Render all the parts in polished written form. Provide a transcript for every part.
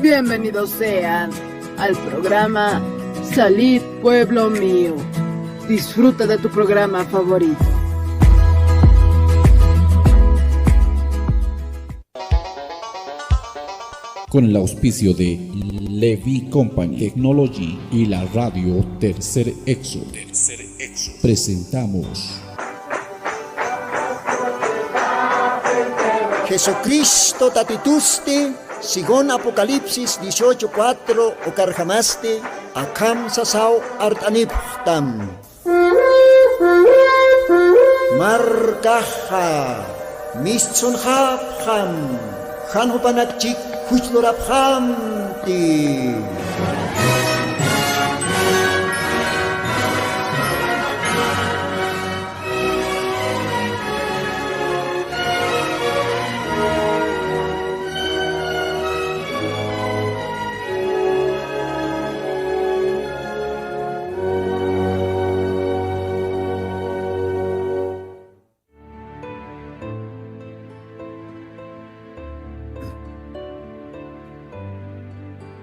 Bienvenidos sean al programa Salid Pueblo Mío. Disfruta de tu programa favorito. Con el auspicio de Levi Company Technology y la radio Tercer Exo, presentamos Jesucristo tatituste, sigon Apocalipsis 18:4 o carjamaste, akam sasao artaniptam. Markaha, mischun hapham, hanhupanakchik huchloraphamti.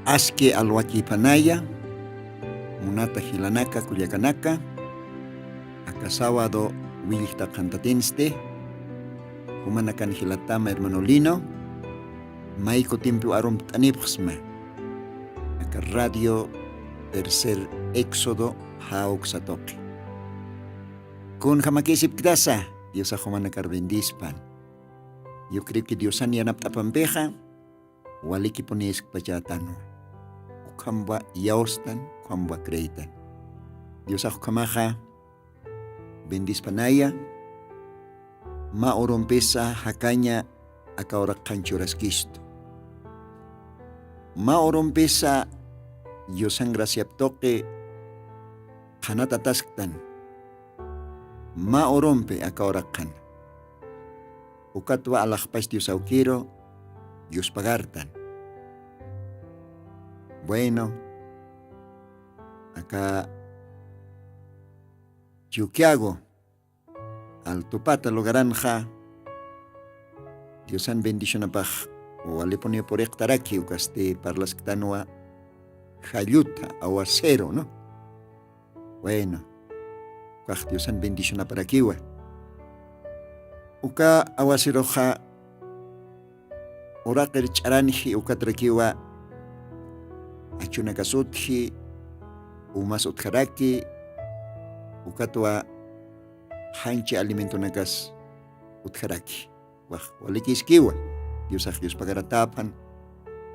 Aske alwakipanaya, munata hilanaka kuliakanaka, akasawado wilihta kantatinste, humanakan hilatama hermanolino, maiko timpu arum tanipxma, aka radio Tercer Éxodo hauk satoki. Kun hamakisip kidasa, Dios ahumanakar bendispan. Yo creo que Dios yanap tapampeja, waliki ponis pachatano. Kamba yaustan, kamba kreitan. Dios kamaha bendispanaya, ma orompesa hakanya akaora kanchuras Cristo. Ma orompesa Diosan graciap toke hanatatasktan. Ma orompe akaora kan. Ukatwa alakpas Dios aukiro, Dios pagartan. Bueno, acá Yukiago, al tupata lo garanja, Diosan bendición apaj, o le ponía por hectaraki, o caste parlas ktanua, jayuta, aguacero, ¿no? Bueno, cuaj Diosan bendición aparakiwa. Uka aguacero ja, oraker charanji, ukatrakiwa, achunakasutji, umas utjaraki, ukatwa hanchi alimento nakas utjaraki. Walikiskiwa, Dios pagaratapan,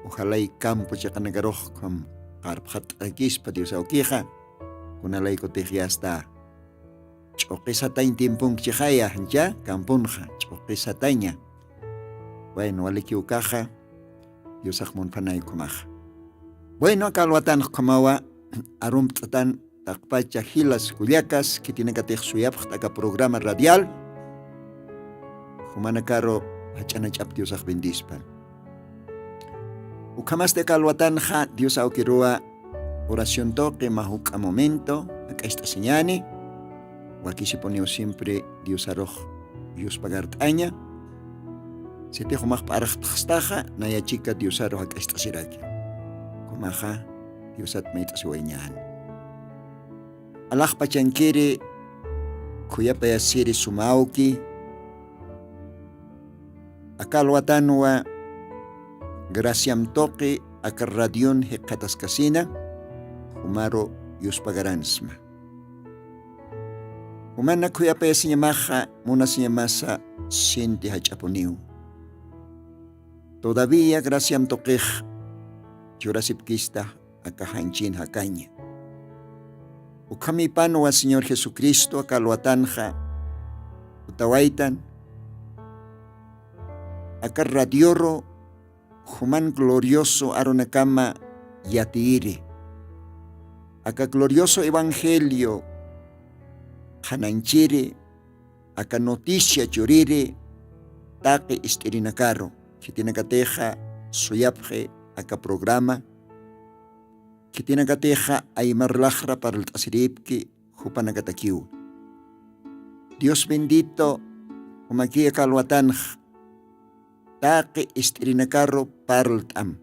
ojalá y campo chakanagaroh com karphat akispa Dios aukija, kunalay koteji hasta chokesatayn tiempong chihaya, ya campunja, chokesataña. Bueno, walikiukaja, Dios akmon panay kumaja. Bueno, acá lo atan kamawa arum tatan takpacha hilas kuliakas que tiene que tener su acá programa radial. Humana caro hachana chap Dios ak bendispan. Ukamas de calwatan ha Dios au kirua oración toque mahuk a momento acá esta señani. O aquí se pone siempre Dios aroj Dios pagar taña. Se te humach parach tstaja na ya chica Dios aroj acá esta siraki. Kumaha, Dios at may tasuwainyan. Alak pachankiri, kuya payasiri sumauki, akalwatanwa, graciam toki, akarradion hekataskasina, humaro Dios pagaransma. Humana kuya payasinya maha, muna sinya masa, sinti hachapuniu. Todavía graciam toki, Churasipkista akahanchin hakanya. Ukami panwa Señor Jesucristo akalwatanja utawaitan akar radioro human glorioso aronakama yatiire. Aka glorioso evangelio hananchire aka noticia churire take istirinakaro kitinakateja suyapje aka programa que tiene gateja aymar lajra para el tasiripki jupanagatakiu. Dios bendito, umakia kalwatanj, taque istirinacarro parltam.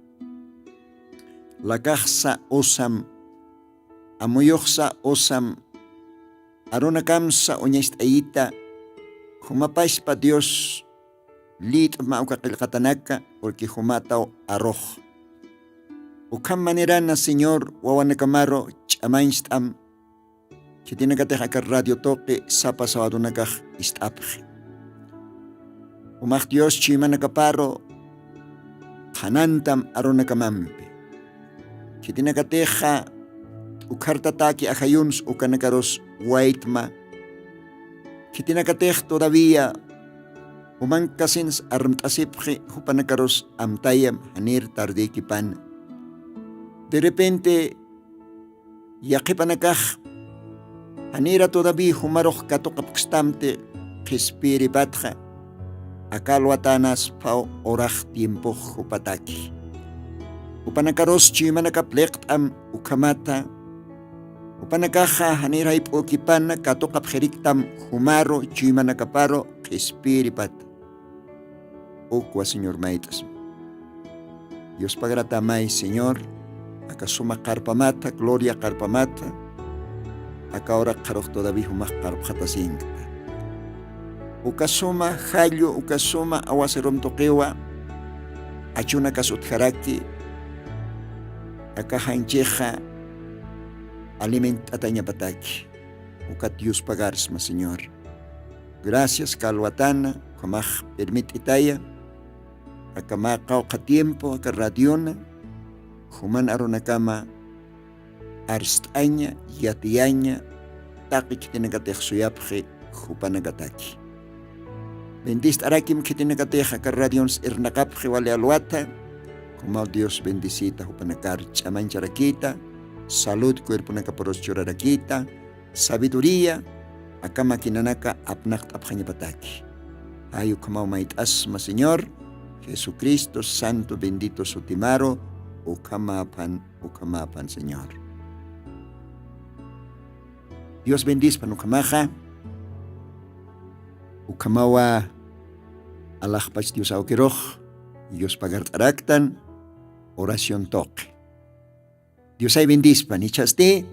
lakajsa osam, amoyoqsa osam, aronakamsa oñaistayita, humapashpa Dios litma ukaqilqatanaka, porque humatao arroj. Ukam manerana Señor wawanakamarro ch'amanstam, chitinakateja ka radio toque sapa sawadunakaj istapje. Umaq Dios chimanakaparro hanantam aronakamampi. Chitinakateja ukartataki ajayuns ukanakaros waitma. Chitinakatej todavía umankasins armtasipje hupanakaros amtayam hanir tardikipan. De repente yaqipanakaj hanira todavía humaroj katokapkstamte qispiri batja. Akalwatanas pao oraj tiempo hupataki. Upanakaros chimanakaplektam ukamata. Upanakaja hanira ipokipana katokapjeriktam humaro chimanakaparo qispiripat. Ukwa Señor maitas. Dios pagratamay Señor. Akasuma karpamata, gloria karpamata. Aka ora karoj todavía humak karpjatasinka. Ukasuma hallo, ukasuma awaserom tokewa, achuna kasutjaraki, aka hancheja alimentataña pataki, ukat Dios pagarsma Señor. Gracias kalwatana, kamaj permititaya, aka maqawqa tiempo, aka radiona, human aronakama arstaña, yatiaña, takich tinagateksuyapje, hupanakataki. Bendist arakim kitinakateja karradions irnakapje wale alwata. Como Dios bendicita hupanakar chamancharakita. Salud cuerpo nakaporos chorarakita. Sabiduría. Akama kinanaka apnakt apjañapataki. Ayu como mait asma Señor. Jesucristo santo bendito sutimaro. Ukamapan Señor. Dios bendice panukamaja. Ukamawa alajpach Dios aukiroj, Dios pagart araktan, oración toque. Dios ay bendispan, ichaste,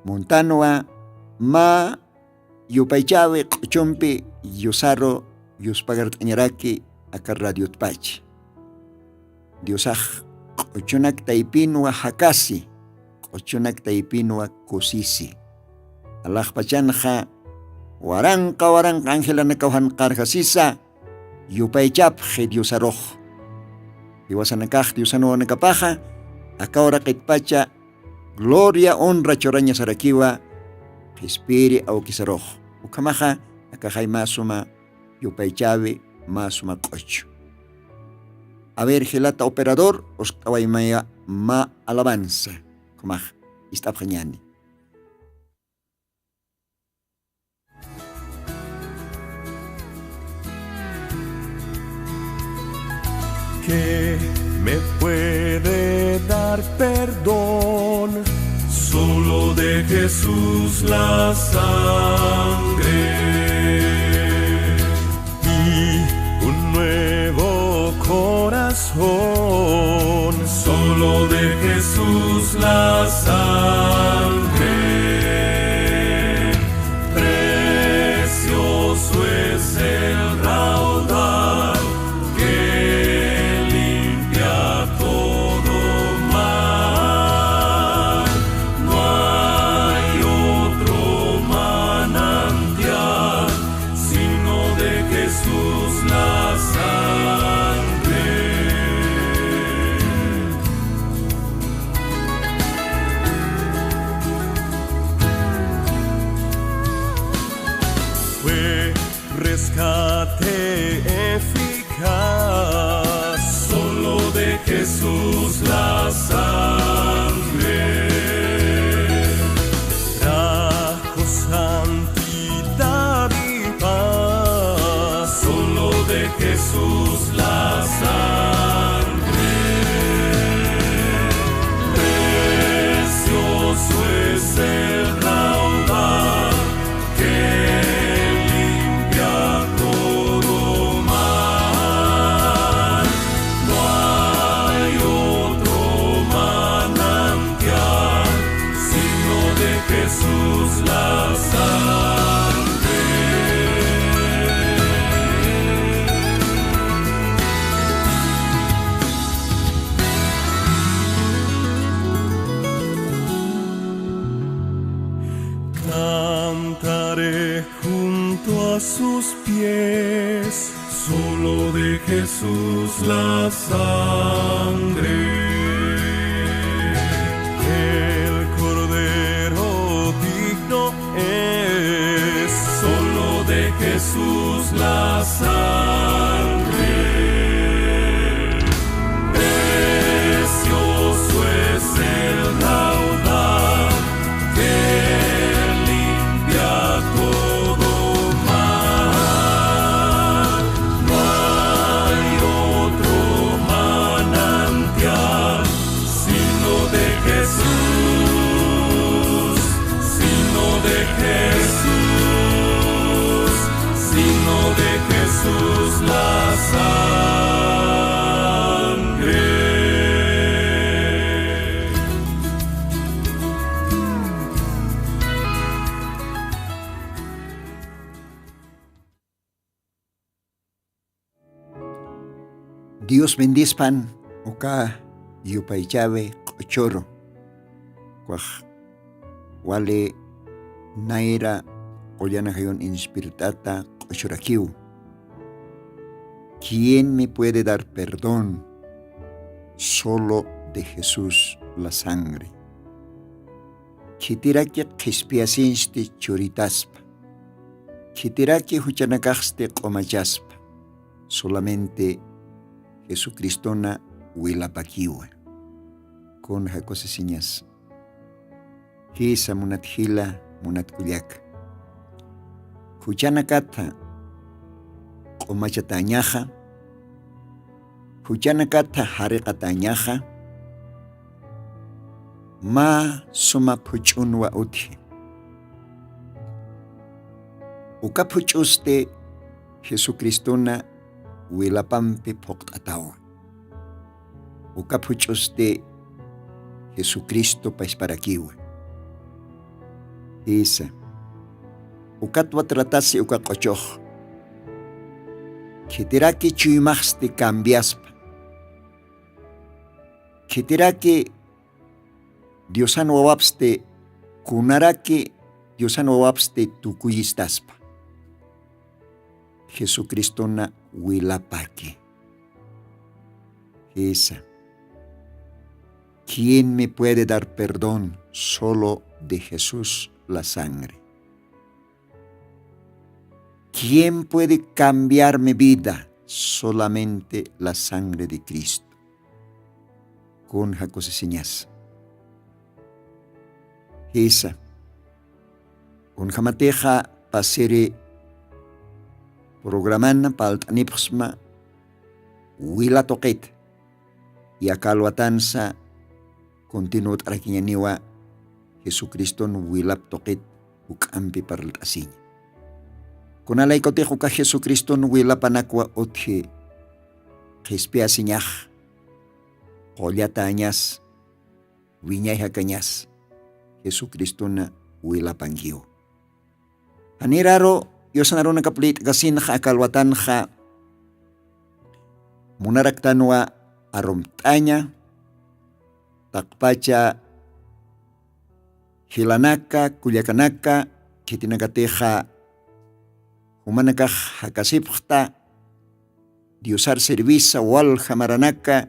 montanoa, ma, yupaychave, chompe, yosaro, Dios pagart añaraki, akar radio tpach. Dios aj, ochonak taipinua hakasi, ochonak taipinua kosisi. Alajpachanja, Waranka Angela nakauhan karjasisa, yupaychap he Dios aroj. Iwasanakaj Dios ano nakapaja, akaora kitpacha, gloria honra choraña sarakiwa, espiri aukisaroj. Ukamaja, akajay masuma, yupaychabe, masuma kocho. A ver, gelata operador, os kawaymaya ma alabanza. Kumaj, istapjañani. Que me puede dar perdón, solo de Jesús la sangre y un nuevo corazón, solo de Jesús la sangre, precioso es el raudal. Rescate eficaz, solo de Jesús la sangre, trajo santidad y paz, solo de Jesús la sangre, precioso es el raudal que no hay otro más. sus pies, solo de Jesús la sangre. El Cordero digno es, solo de Jesús la sangre. Precioso es el raudal que limpia todo mal. No hay otro manantial sino de Jesús, sino de Jesús, sino de Jesús la sangre. Dios bendispan uka yupaychabe ochoro. Kwaj wale naira oyana hayon inspiritata ochorakiu. ¿Quién me puede dar perdón? Solo de Jesús la sangre. Kitiraki qispiasinste choritaspa. Kitiraki huchanakaste qomachaspa. Solamente Jesucristona huilapakiwa. Con jacosesiñas. Hisa munat hila munat kuliak. Huchanakata qomachatañaja. Huchanakata hariqatañaja. Ma suma puchunwa uthi. Uka puchuste Jesucristona huilapampi poqtatawa. Uka puchuste Jesucristo paisparakiwa. Isa. Ukatwa tratasi uka qochoh. Kitiraki chuymaxte cambiaspa. Kitiraki Diosan wawapste kunaraki Diosan wawapste tukuyistaspa. Jesucristona huilapaki. Esa. ¿Quién me puede dar perdón? Solo de Jesús la sangre. ¿Quién puede cambiar mi vida? Solamente la sangre de Cristo. Con jacosesiñas. Esa. Con jamateja pasere programana paltanipsma huila toquet. Y akalwatansa continuot arakiñaniwa Jesucristo no huilap toquet ukampi parlasiñ. Con alay kotejo ka Jesucristo no huilapanakwa otje qispiasiñaj qollatañas wiñayjakañas Jesucristo na huilapankiw. Aniraro yosanaruna kaplit kasinja akalwatanja munaraktanwa aromtaña takpacha hilanaka kuyakanaka kitinagateja humanakaj hakasipjta diosar servisa wal jamaranaka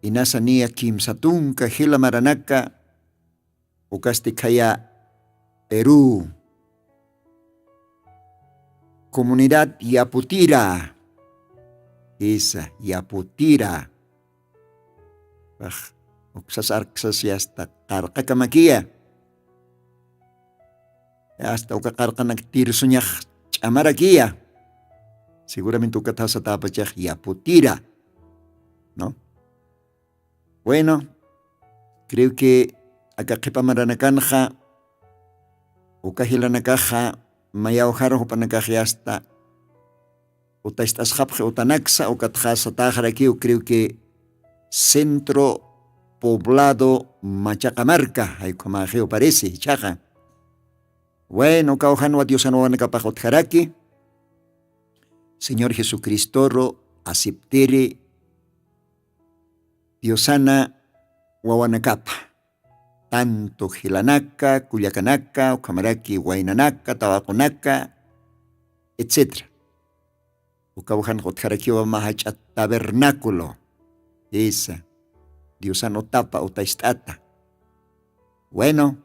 inasania kimsatunka hilamaranaka ukastikaya Perú comunidad Yaputira esa Yaputira uksasarksas hasta qarqakamakia hasta ukakarqanak tirsuñaj chamarakia seguramente ukatjasatapachaj Yaputira, ¿no? Bueno, creo que acá qhipamaranakanqa ukahilanakaja mayawjaroj upanakaji hasta utaistasjapje utanaksa ukatjasatajaraki creo que centro poblado Machacamarca, hay como parece, chaja. Bueno, kaujanwa Diosanwanakapaj utjaraki, Señor Jesucristo, aceptere Diosana wawanakapa. Tanto Hilanaka, Culiacanaka, Ucamaraki, Huaynanaka, Tabaconaka, etc. Ukawahan Hotjarakiwa Mahachat tabernáculo. Esa. Dios anotapa o taistata. Bueno.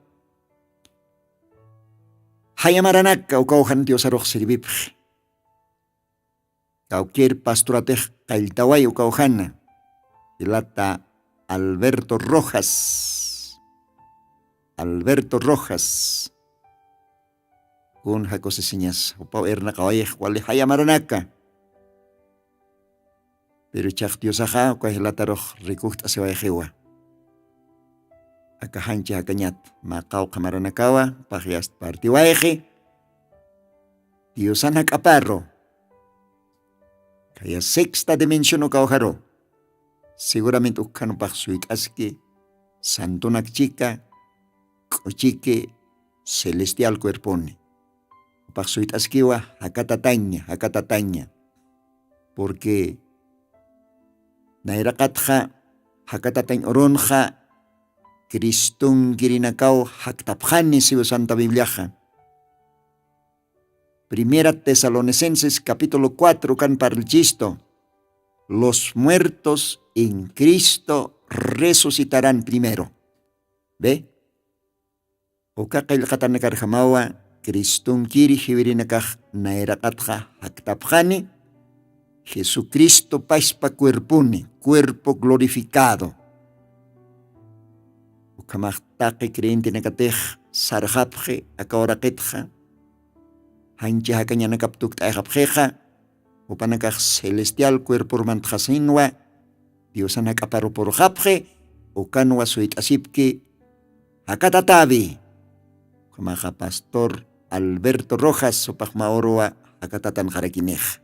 Hayamaranaka ukawahan Dios arroz sirvip. Cualquier pastoratej kailtaway ukawahana. Ilata Alberto Rojas. Alberto Rojas. Kun hakose siñas. Upau erna kawayej wali hayamaranaka. Pero chak Dios aja ukahilata roh rikukta se wajewa. Akahanchi hakanyat makaw kamaranakawa pahiast partiwaeje. Dios anak aparro. Kaya sexta dimensión ukawharo. Seguramente ukano paksuit aski santonak chica kochike celestial cuerpone. Paksuit askiwa hakatataña. Porque nairakatja hakatatañ oronja Kristun kirinakaw haktapjani siwa Santa Bibliaja. Primera Tesalonicenses capítulo 4 kan parlichisto. Los muertos en Cristo resucitarán primero. ¿Ve? Ukakil katanakar hamawa Kristun kiri hiwirinakaj nairakatja haktapjani. Jesucristo paispa cuerpuni, cuerpo glorificado. Ukamajtaqi creyente nakatej sarjapje akaoraketja. Hanchi hakaña nakaptuk taijapjeja. Upanakaj celestial cuerpo romantjasinwa. Dios anakaparo por japje. Ukanwa suit asipki hakatatabi. Kamaja pastor Alberto Rojas sopajmaorwa hakatatan jarakinej.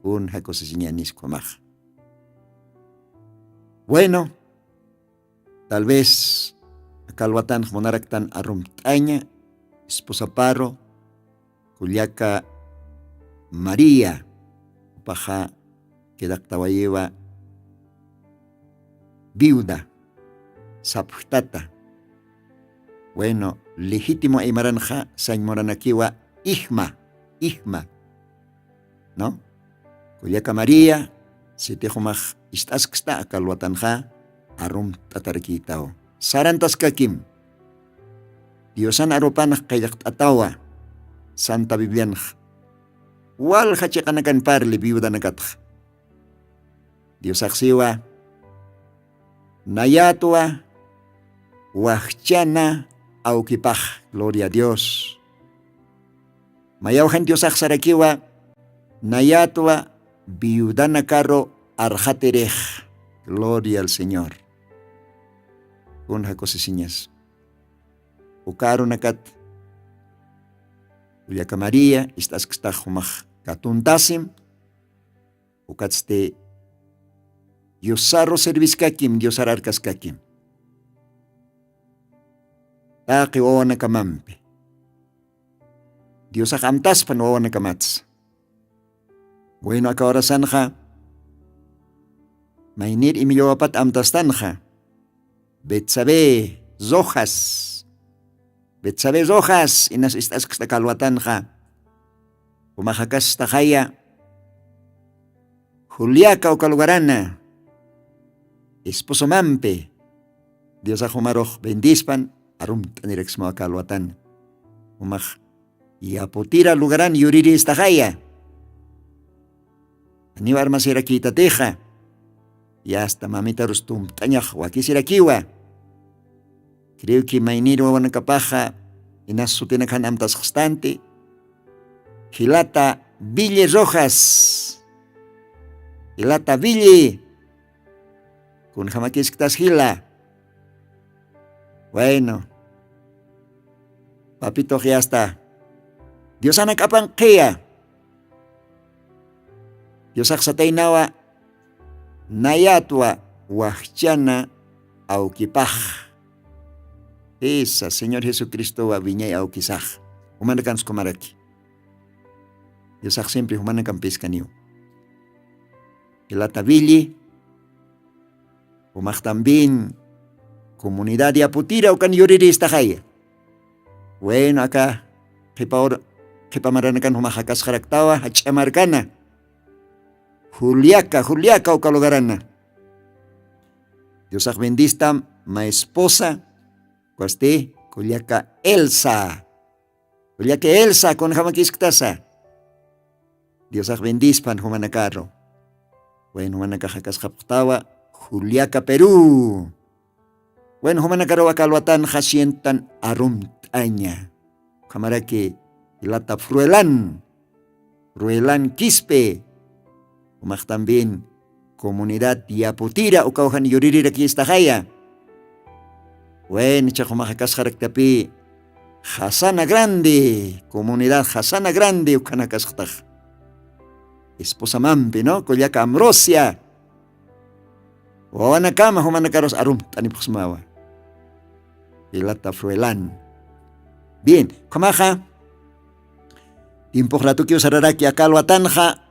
Un hakosesiñanis komaj. Bueno, tal vez akalwatan monaraktan arumtaña, esposa paro, kuliaka María, paja kedaktawayewa viuda, saphtata. Bueno, legítimo aymaranja sañ moranakiwa ihma, ¿no? Kuliaka María, sitejumaj istasksta akalwatanja arum tatarkitao. Sarantas kakim. Diosan aropanaj kayak atawa. Santa Biblianj. Wal hachekanakan parli viuda nakatj. Diosaksiwa. Nayatwa. Wahchana aukipaj. Gloria a Dios. Mayawhan Diosak sarakiwa. Nayatwa. Viuda nakaro arjaterej. Gloria al Señor. Con jacosesiñas. Ukaro nakat. Uliaka María, estas que está jumaj katuntasim. Ukatste. Diosarro serviskakim, diosar arkaskakim. Taki owana kamampe. Diosak amtaspan owana kamats. Bueno, acá ahora sanja. Mainir imillowapat amtastanja. Betsabe Zojas. Inas istas kasta kalwatanja. Umajakas tajaya. Juliaca o kalwarana. Esposo mampe. Dios ajumaroj bendispan. Arum tanirexmo a kalwatan. Umaj. Y apotira lugaran yuriri istajaya. Anibar masira kita teja. Ya hasta mamita rustum tañaj wakisira kiwa. Creo que mainiro wanakapaja inas sutinakan amtas gestante. Hilata Ville Rojas. Hilata Ville. Kun jamakis kitas hila. Bueno. Papito ya está. Dios anak apang kaya. Dios aksatay nawa. Nayatwa wahchana aukipaj. Esa, Señor Jesucristo wa viñay aukisaj. Humanakan skomaraki. Dios ak siempre humanakan piskaniw. Ilata Vili. Humaj tambien comunidad de aputira ukan yuriri istajaya. Bueno, acá, kipaor qipamaranakan humajakas jaraktawa hachamarkana. Juliaca ukalogarana. Diosaj bendistam ma esposa cuaste Juliaca Elsa con jamakiskutasa. Diosaj bendispan humanakaro. Bueno, humanakajakas japtawa Juliaca Perú. Bueno, humanakaro akalwatan jasientan arumtaña. Kamarake ilata Fruelan Quispe. Humak también comunidad Yaputira ukauhan yuririra aquí esta jaya. Bueno, chajumajakas jaraktapi Hasana Grande, comunidad Hasana Grande ukanakasjtaj. Esposa Mampi, ¿no? Juliaca Ambrosia. Wawanakama humanakaros arumtanipusmawa. Ilata Fruelan. Bien, kamaja. Tiempo ratuki usararaki akalwatanja.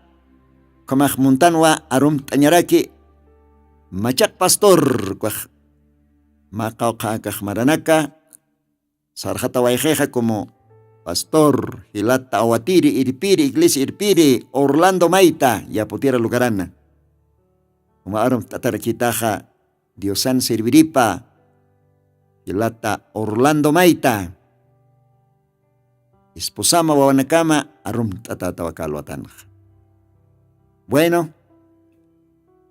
Kamaj muntanwa arumtañaraki. Machak pastor. Makauka maranaka. Sarjata waijeja como pastor. Hilata awatiri irpiri, iglesia irpiri. Orlando Maita. Yaputiera lugarana. Uma arum tatarakitaja. Diosan serviripa. Hilata Orlando Maita. Esposama wawanakama arum tatatawakalwatanja. Bueno,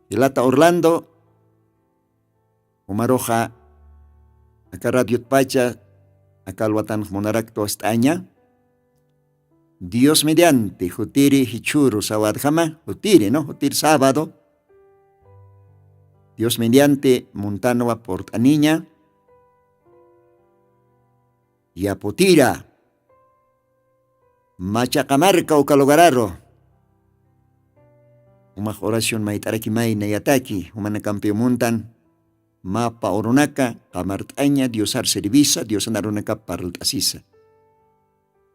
Hilata Orlando, umaroja, acá Radio Pacha, acá Alwatan Monaracto Astaña, Dios mediante, Jutiri Hichuru Sawadjama, Jutiri, ¿no? Jutiri sábado, Dios mediante, Montanua Portaniña, Yapotira, Machacamarca o Calogararo, uma oración maitaraki maina yataki, humana campeón montan, mapa oronaka, kamartaña, diosar servisa, diosan aronaka paraltasisa.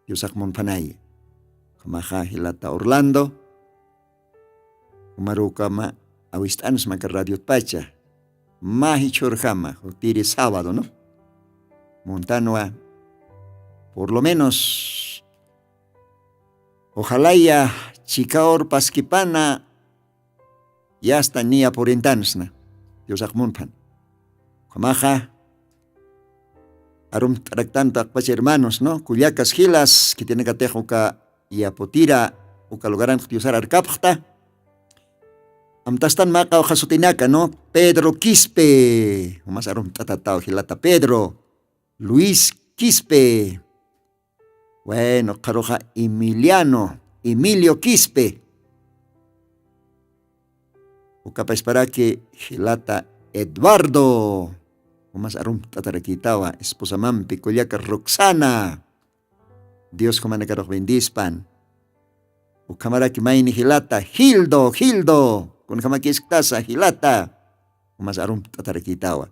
Diosak monpanay. Kamaha Hilata Orlando, umarukama awistanos maka Radio Pacha, mahi chorjama, tire sábado, ¿no? Montanua, por lo menos, ojalá ya chicaor paskipana, ya está ni por intansna. Dios akmunpan. Kamaja. Arum traktanta pas hermanos, ¿no? Cuyacas gilas que tiene que tejuca y apotira uka lugaran diosar arcapta. Amtastan maka o jasutinaka, ¿no? Pedro Quispe. Umas arum tatatao gilata Pedro. Luis Quispe. Bueno, caroja Emilio Quispe. Ukapa para que Hilata Eduardo. Umas arum tatarakitawa. Esposa Mampi, Culiaca Roxana. Dios comanacaro bendispan. Ukamara que maini Hilata Hildo. Con jamaquiskasa Hilata. Umas arum tatarakitawa.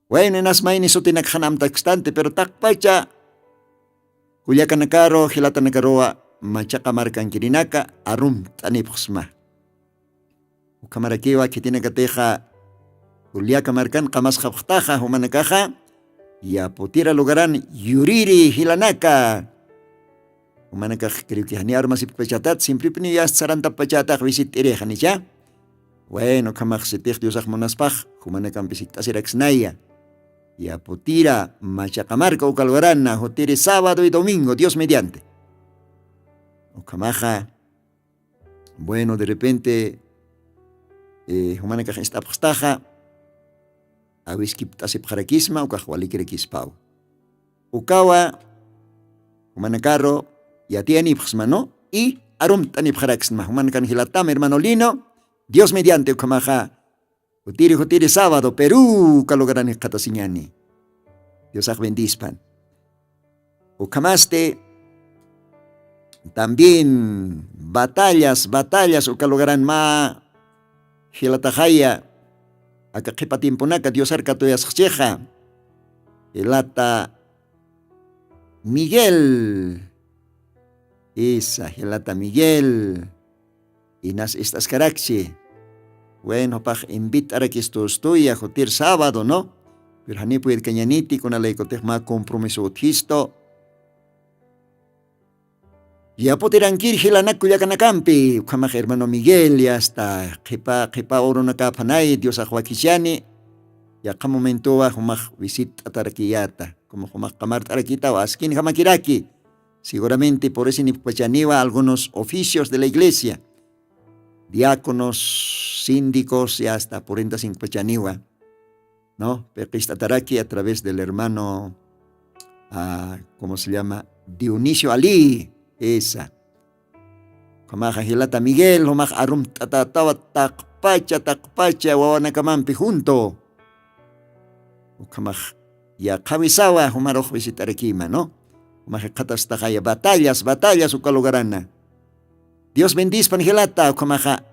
Bueno, enas maini sutinak hanam takstante, pero takpacha. Culiaca nakaro, Hilata nakaroa. Machaka marcan kirinaka. Arum tanipusma. Ukamarakiwa que tiene que teja Juliaca marcan kamas jabtaja humanakaja ya potira lugaran yuriri hilanaka humanakaj creo que hani armas y pechatat siempre pini ya saranta pechatat visit erejani ya bueno kamaj setej diosaj monaspaj humanakan visitas iraxnaya ya potira machacamarca ukalgarana hotire sábado y domingo Dios mediante ukamaja bueno de repente humana ka esta pstaja awiskip tasip kharakisma o kahwalikrekispaw ukawa humana carro ya tiene psmano y arum tani kharaksma humana kan hilatam hermano Lino Dios mediante ukamaja utiri sábado Perú kalogran katasiñani Dios bendispan ukamaste también batallas ukalogran ma Hilatajaya, akakipa timpunaka Dios arcatoyas cheja, Hilata Miguel, Hilata Miguel, Inas estas caraxi, bueno, paj invitar a que esto estoy a jotir sábado, ¿no? Pero hani puede cañaniti con la ecotecma compromiso uthisto, Ya poteranquir hilanaku yakanacampi, ukamaj hermano Miguel, ya hasta jepa oro nakapanay, Dios ahuakishani, ya ka momento wa humaj visita tarakiyata, como humaj kamar tarakita o askin jamakiraki. Seguramente por ese nipachaniwa algunos oficios de la iglesia, diáconos, síndicos y hasta por enda sin pachaniwa, ¿no? Pequistataraki a través del hermano, ¿cómo se llama? Dionisio Ali, esa. Kamaja Hilata Miguel, homaj arum tatatawa takpacha, wawanakamampi junto. Ukamaj ya kawisawa, humaroj visitarekima, ¿no? Homaj katastakaya, batallas ukalugarana. Dios bendice Hilata, ukamaja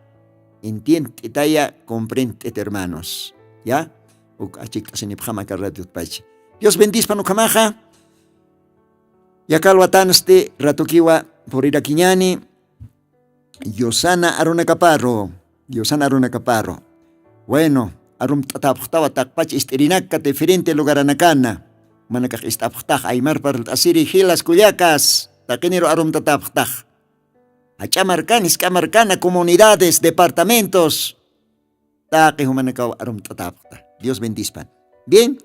entiende taya, comprende hermanos, ¿ya? Dios bendice panukamaja. Yakalwatanste ratukiwa por iraquiñani. Yosana Aruna Caparro. Bueno, arum tataptawa takpach isterinaka diferente lugar anakana. Manakaj istaptah aymar par asiri hilas kuyacas. Takenero arum tataptah. Achamarcanis, camarcana, comunidades, departamentos. Taque humanakaw arum tataptah. Dios bendizpan. Bien.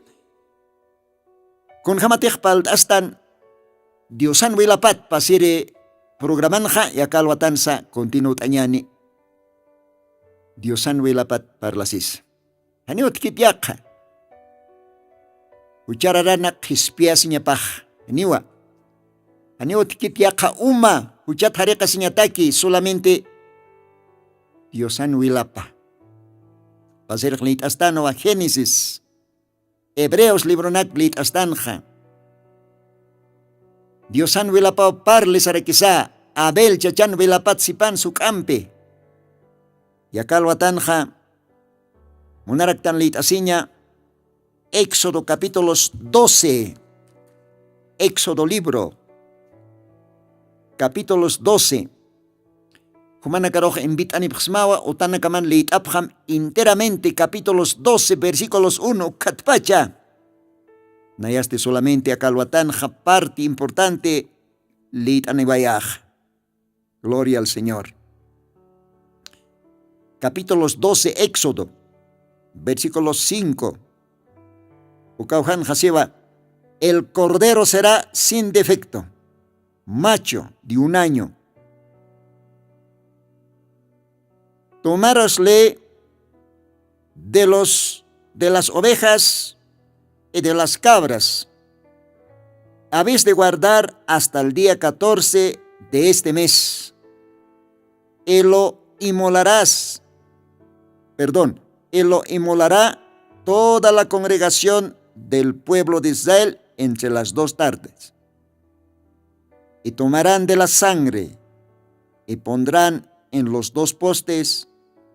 Con jamatej paltastan Diosan wilapat pasire programanja yakalwatansa continue tanyani. Diosan wilapat parlasis. Haniot kityak. Uchararanak hispiasinya pah. Haniwa. Haniot kityak uma. Uchat hareka sinyataki solamente Diosan wilapa. Pasir lit astano a Génesis. Hebreos libro nak lit astanja. Diosan wilapa parle sarakisa, Abel chachan wilapat sipan sukampe. Yakal watanja, munaraktan lit asinya, Éxodo capítulos 12, Éxodo libro, capítulos 12. Humana karoj invitan ipxmawa, utana kaman lit abham enteramente capítulos 12, versículos 1, katpacha. Nayaste solamente a Calhuatanja, parte importante, lit anibayaj. Gloria al Señor. Capítulos 12, Éxodo, versículos 5. Ukaujan Haseba, el cordero será sin defecto, macho de 1 año. Tomárosle de las ovejas y de las cabras. Habéis de guardar hasta el día 14 de este mes. Y lo inmolará toda la congregación del pueblo de Israel entre las 2 tardes. Y tomarán de la sangre y pondrán en los 2 postes,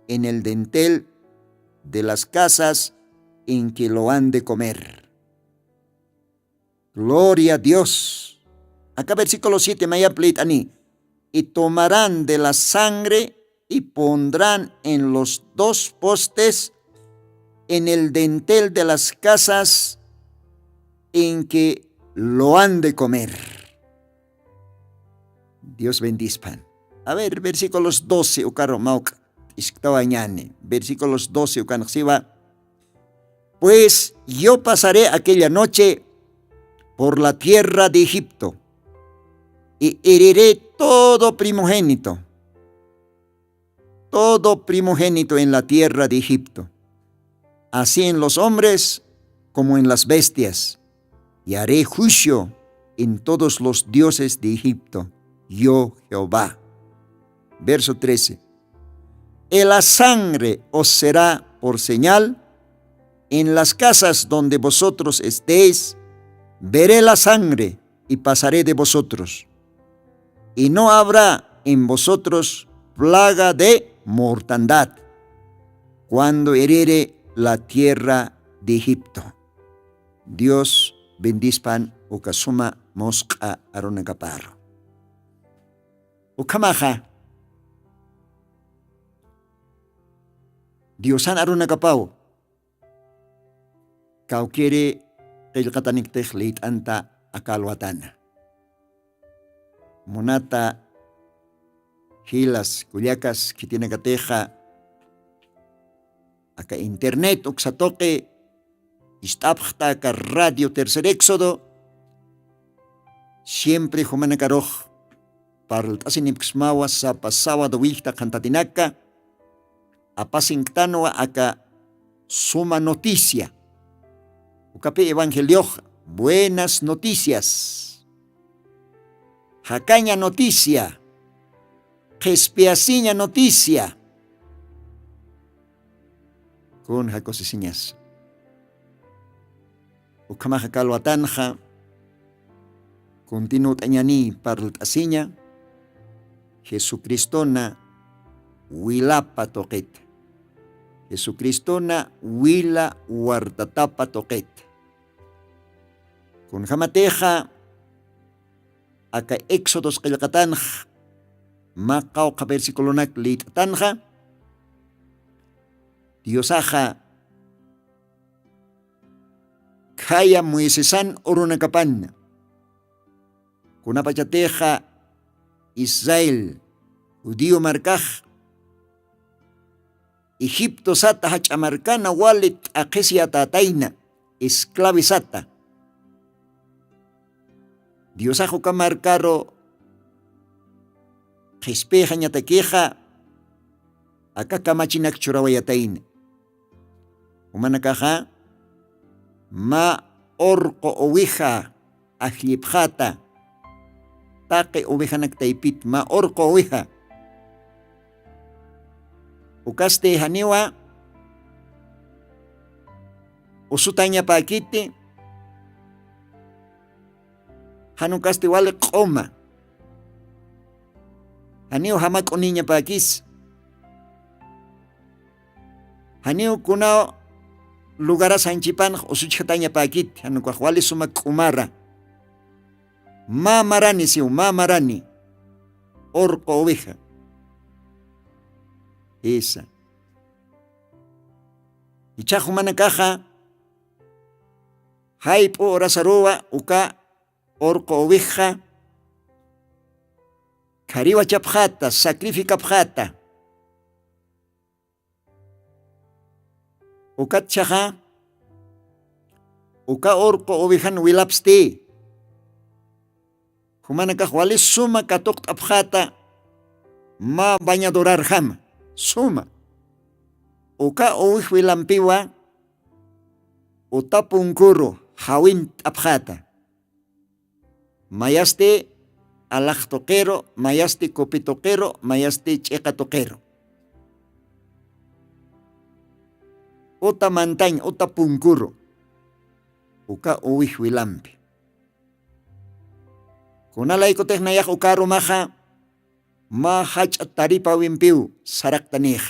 en el dintel de las casas en que lo han de comer. Gloria a Dios. Acá versículo 7, mayaplit ani. Y tomarán de la sangre y pondrán en los 2 postes, en el dintel de las casas en que lo han de comer. Dios bendizpan. A ver, versículos 12, ukaro mauk isktawañane. Versículos 12, ukanxiva. Pues yo pasaré aquella noche por la tierra de Egipto, y heriré todo primogénito en la tierra de Egipto, así en los hombres como en las bestias, y haré juicio en todos los dioses de Egipto, yo Jehová. Verso 13. Y la sangre os será por señal en las casas donde vosotros estéis. Veré la sangre y pasaré de vosotros, y no habrá en vosotros plaga de mortandad cuando hiriere la tierra de Egipto. Dios bendizpan ukasuma mosqa aronagaparro. Ukamaja Diosan aronagapao kaukere qillqataniktaj lit anta akalwatana. Monata hilas kullakas kitinakateja aka internet uksatoque istapjta aka radio Tercer Éxodo siempre humanakaroj parltasinipxmawa sapa sábado wihta cantatinaka apasinctanoa aka suma noticia ukape evangelio buenas noticias jacaña noticia Jespiasiña noticia con jacosisiñas ukamaja kalwatanja continu tañani parltasiña Jesucristona wilapa toquet Jesucristona wila wartatapa toquet con jamateja aka Éxodos qillqatanj maqawqa versiculonak litatanja Diosaja kaya Moisesan urunakapan kunapachateja Israel judío markaj Egipto sata hachamarkana walit aqesia tataina esclavisata Diosajo kamarkaro Jespeja ñataqueja acá kamachinak churawayatayn umanakaja ma orco oveja ajlipjata taque oveja naktaipit ma orco oveja ukaste haniwa usutaña paquite hanukaste wale qoma Haniu hamak uniña pakis. Haniu kunao lugara sanchipan usuchataña pakit. Hanu kwakwali sumak umara. Ma marani siu, ma marani. Orco oveja. Esa. Ichajo manakaja. Haipo orasaroa uka orco oveja. Kariwa chapjata, sacrifica pjata. Ukat chaja, uka orco ovejan wilapste. Humanaka wali suma katok apjata, ma bañadorar ham, suma. Uka ovej wilampiwa, utapungkuro, hawin apjata. Mayaste, alaj toquero, mayaste copi toquero, mayaste checa toquero. Ota mantañ, ota punguro. Uka uwih wilampi. Kunalay ko teknayak ukaro maha, mahach at taripa wimpiw, sarak tanih.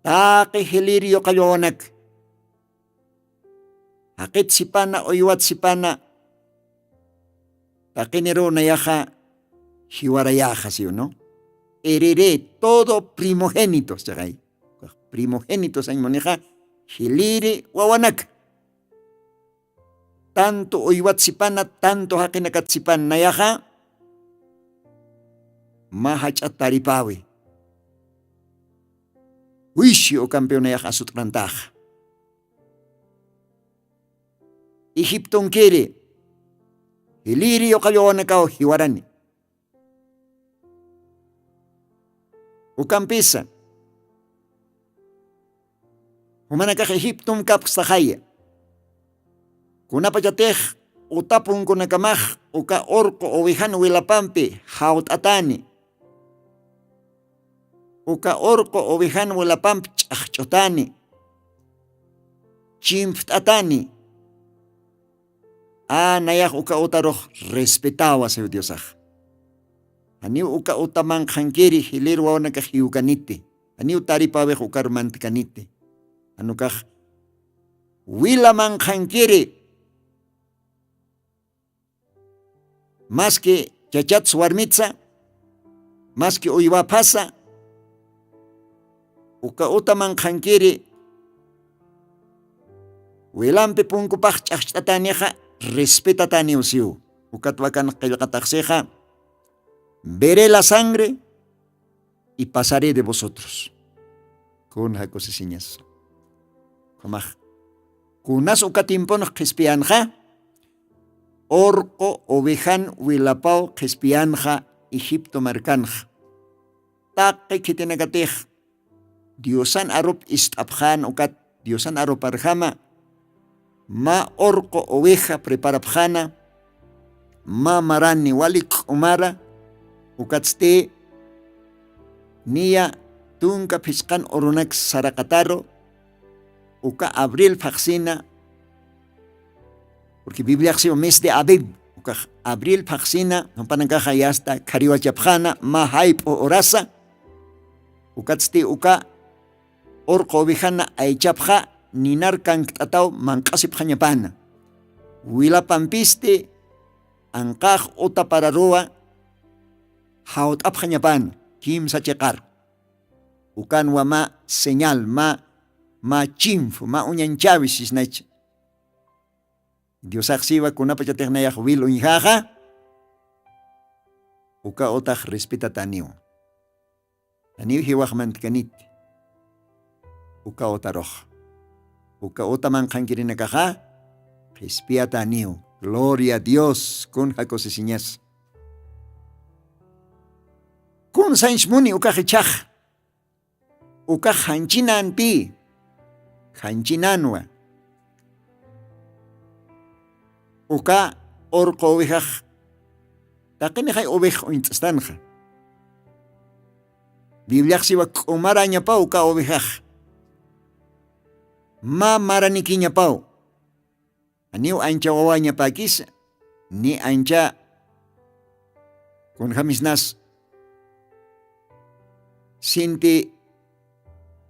Taki hilirio kayonak. Akit sipana o iwat sipana, Takinero nayaja hiwarayaja, ¿sí o no? Hereré todo primogénitos, chagay. Primogénitos ay maneja hiliri wawanak. Tanto oiwatsipana, tanto hakinakatsipan nayaja mahachataripawi. Wishi o campeón nayaja asutrantaja. Egipton quiere Hiliri o kayoana kao hiwarani. Ukampisa. Humanaka Egiptum kapsahaya. Kunapajatej utapun kunakamaj uka orco ovejan wilapampi haut atani. Uka orco ovejan wilapampi chachotani. Chimpt atani. Nayak uka utaroh respetawa sa Diosah. Ani uka utamang hankiri hilirwa na kahiukanite. Ani utari paweh uka romantikanite. Ano kah wilamang hankiri. Maski chachat swarmitsa, maski uiwapasa, uka utamang hankiri. Wilampi pungkupach chachataneha. Respeta tani usiu. Ukatwakan kailakatakseja. veré la sangre y pasaré de vosotros. Con jacosesiñas. Comaj. Kunas ukatimpono qispianja. Orco ovejan wilapao qispianja Egipto marcanja. Taqi kitinakatej. Diosan arop istapjan ukat. Diosan arop arjama. Ma orco oveja preparapjana. Ma marani walik umara. Ukatste. Nia tunka piscan oronax saracataro. Uka abril faxina. Porque Biblia dice mes de Abib. Uka abril faxina. No panancaja ya hasta cariwachapjana. Ma hype o orasa. Ukatste uka. Orco ovejana aichapja. Ninar kanktatao mancasip jañapana. Huila pampiste. Ankaj ota pararoa. Haot ap jañapana. Kim sachekar. Ukan ma señal, ma chinfo, ma unyanchavis isnach. Dios axiva kunapa chategnaya wil unjaja. Uka otah respeta taniu. Taniu hiwajmant kanit. Uka otaroja. Uka otaman kankirinakaja. Respeta taniu. Gloria a Dios con jacosesiñas. Kun sainch muni uka hichaj. Uka hanchinan pi. Hanchinanwa. Uka orco ovejaj. Takini hay ovej ointstanja. Biblia siwa kumaraña pa uka ovejaj. Ma maranikiña pau. Aniu ancha wawaña pakis. Ni ancha. Kun jamisnas. Sinti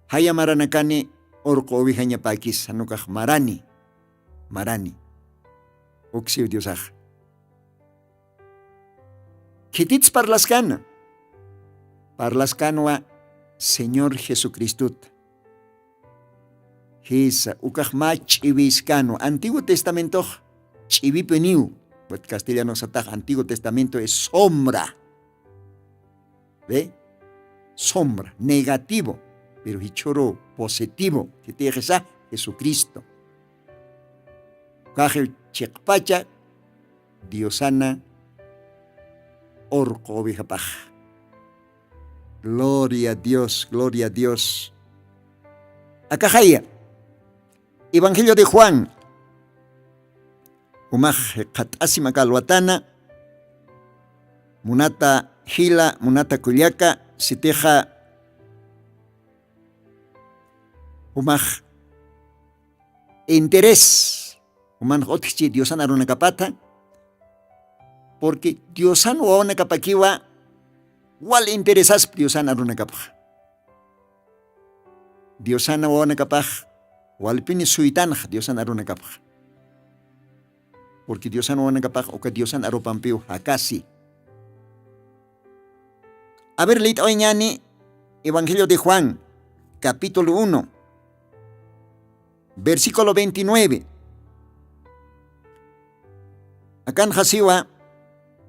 haya maranakani orco ovejaña pakis hanukaj marani. Uksiu diosaj. Kitits parlascana. Parlascanwa Señor Jesucristo. Hisa ukaj mach ibiscano. Antiguo Testamento chivipeniu. Pues castellano sataj Antiguo Testamento es sombra. ¿Ve? Sombra, negativo, pero hichoro positivo, que te deja Jesucristo. Caje chekpacha, Diosana, orco ovejapaj. Gloria a Dios, gloria a Dios. Acajaya, Evangelio de Juan. Umaj katasima kalwatana, munata hila, munata kuliaka. Siteja umaj interés uman otchi Diosan aruna kapata porque Diosan waona kapakiwa wal interesas Diosan aruna kapaj Diosan waona kapaj wal pini suitan Diosan aruna kapaj porque Diosan waona kapaj oka Diosan aropampiu hakasi. A ver, leído hoy Evangelio de Juan, capítulo 1, versículo 29. Acá en Hasiwa,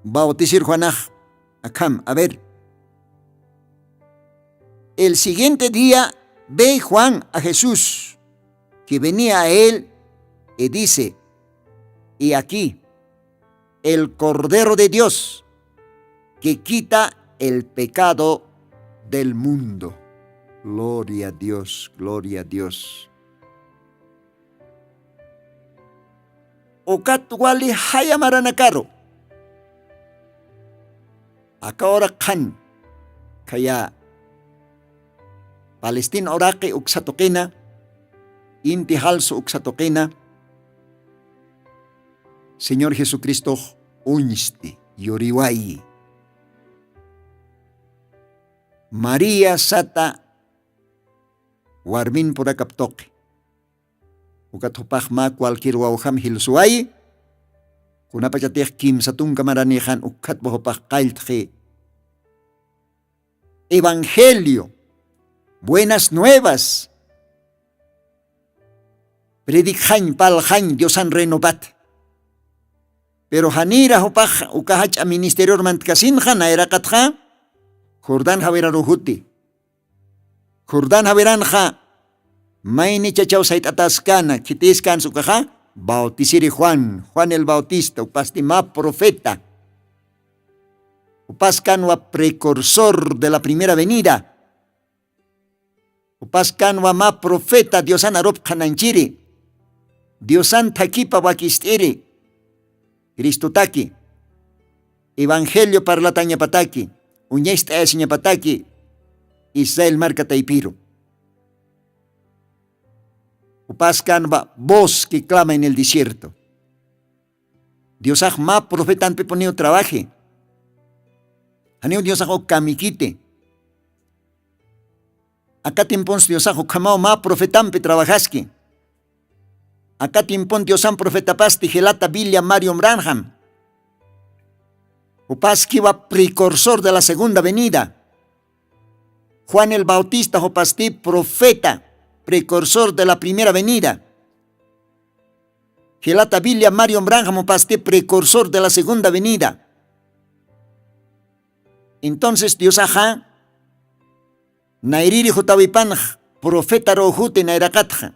bautizar Juanaj, acá, a ver. El siguiente día ve Juan a Jesús, que venía a él, y dice, y aquí, el Cordero de Dios, que quita el pecado del mundo. Gloria a Dios, gloria a Dios. Okat wali haya maranakaro. Aka ora kan kaya Palestina orake uksatokena, inti halso uksatokena. Señor Jesucristo uniste yoriwai. María sata warmin pura kaptoke. Ukatupaj ma cualquier wauham hilsuay. Kunapachatih kim satun kamaranihan ukat bohopaj kailtje. Evangelio. Buenas nuevas. Predikhan palhan Diosan renovat. Pero hanira hupaj ukahach a ministerio mantkasinja nairaqatja Jordán Javerarujuti. Jordán Javeranja mayni chachaw sait ataskana kitiskan sukaja bautisiri Juan el Bautista upastima profeta. Upaskan wa precursor de la primera venida. Upaskan wa ma profeta Diosan arop kananchiri. Diosan takipa wakistiri. Cristo taki. Evangelio parlatanya pataki. Uñesta esinya pataki. Israel marca taipiro. Upaskan wa voz que clama en el desierto. Diosaj ma profetan peponeo trabaje. Haneo Diosaj o kamikite. Acá tiempons Diosaj o kamao ma profetan pe trabajaski. Acá tiempon Diosan profeta pasti gelata Biblia Mario Branham. Upaski wa precursor de la segunda venida. Juan el Bautista opasti profeta, precursor de la primera venida. Gelata Biblia Mario Branham opasti precursor de la segunda venida. Entonces Dios aja nairiri jutawipan profeta rojute nairakatja.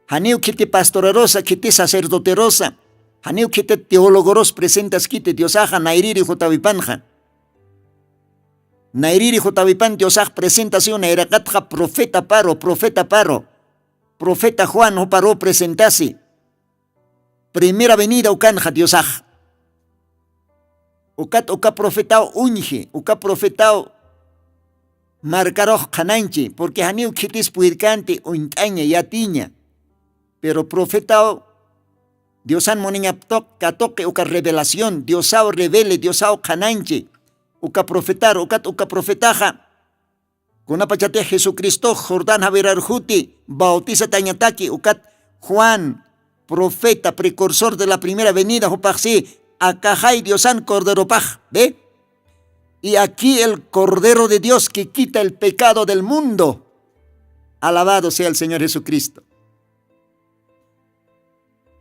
Haneu kite pastorerosa, kite sacerdoterosa, haneu kite teólogoros presentas kite Diosaja nairiri jotavipanja. Nairiri jotavipan Diosaj presentación nairakatja profeta paro. Profeta Juan o paró presentasi. Primera venida ukanja Diosaj. Uka profetao unje, uka profetao marcaroj kananchi, porque haneu kitis puirkante uintaña yatiña. Pero profetao Diosan moniñaptok katoque uka revelación, Diosao revele, Diosao kananchi, uka profetar, uka profetaja. Kunapachate Jesucristo, Jordán Javerarjuti, bautiza tañataki, ukat Juan, profeta, precursor de la primera venida, jupaxi, acajay Diosan cordero paj, ¿ve? Y aquí el Cordero de Dios que quita el pecado del mundo. Alabado sea el Señor Jesucristo.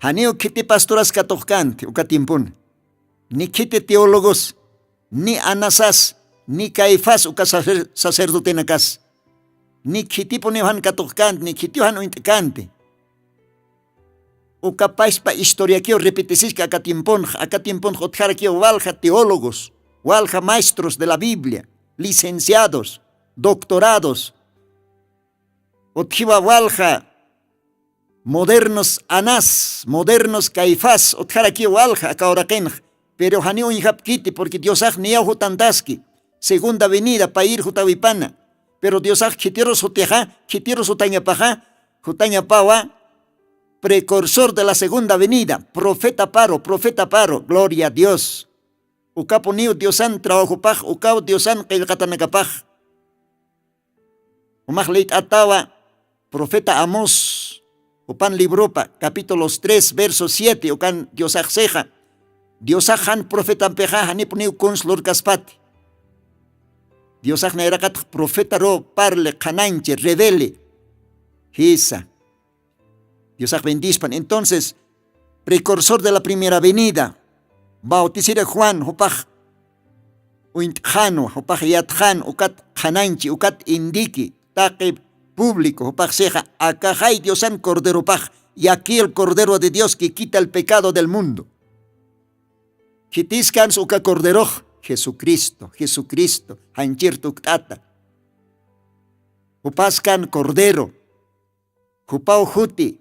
Haneo kite pastoras katojkante ukatimpun. Ni kite teólogos, ni anasas, ni caifás uka sacerdote nakas. Ni kiti ponehan katojkante, ni kitiohan uintekante. Uka paispa historia kio repetesisca akatimpun jotjara kio walja teólogos, walja maestros de la Biblia, licenciados, doctorados. Otjiva walja modernos Anás, modernos Caifás, otjaraki walja akaorakenj, pero haneo injapkiti porque Diosaj niau tantaski, segunda venida pa ir jutawipana, pero Diosaj kitieros hoteja, kitieros utañapaja, jutañapawa, precursor de la segunda venida, profeta paro, gloria a Dios. Ukapo niu Diosan trabajupaj, ukao Diosan qilqatanakapaj. Umaj leit atawa, profeta Amós, Upan libropa, capítulos 3, verso 7, ukan Diosaj seja. Diosaj han profeta peja, hanipuniu conslor kaspati. Diosaj nairakat profeta ro parle, kananche, revele. Hisa. Diosaj bendispan. Entonces, precursor de la primera venida, bautizire Juan, hupaj, uintjano, hupaj yatjan, ukat kananchi, ukat indiki, taqib, público, seja, acajay Diosan Cordero Paj, y aquí el Cordero de Dios que quita el pecado del mundo. Kitiskan suka Cordero, Jesucristo, hanchir tuktata. Upaskan Cordero, Hupau Juti,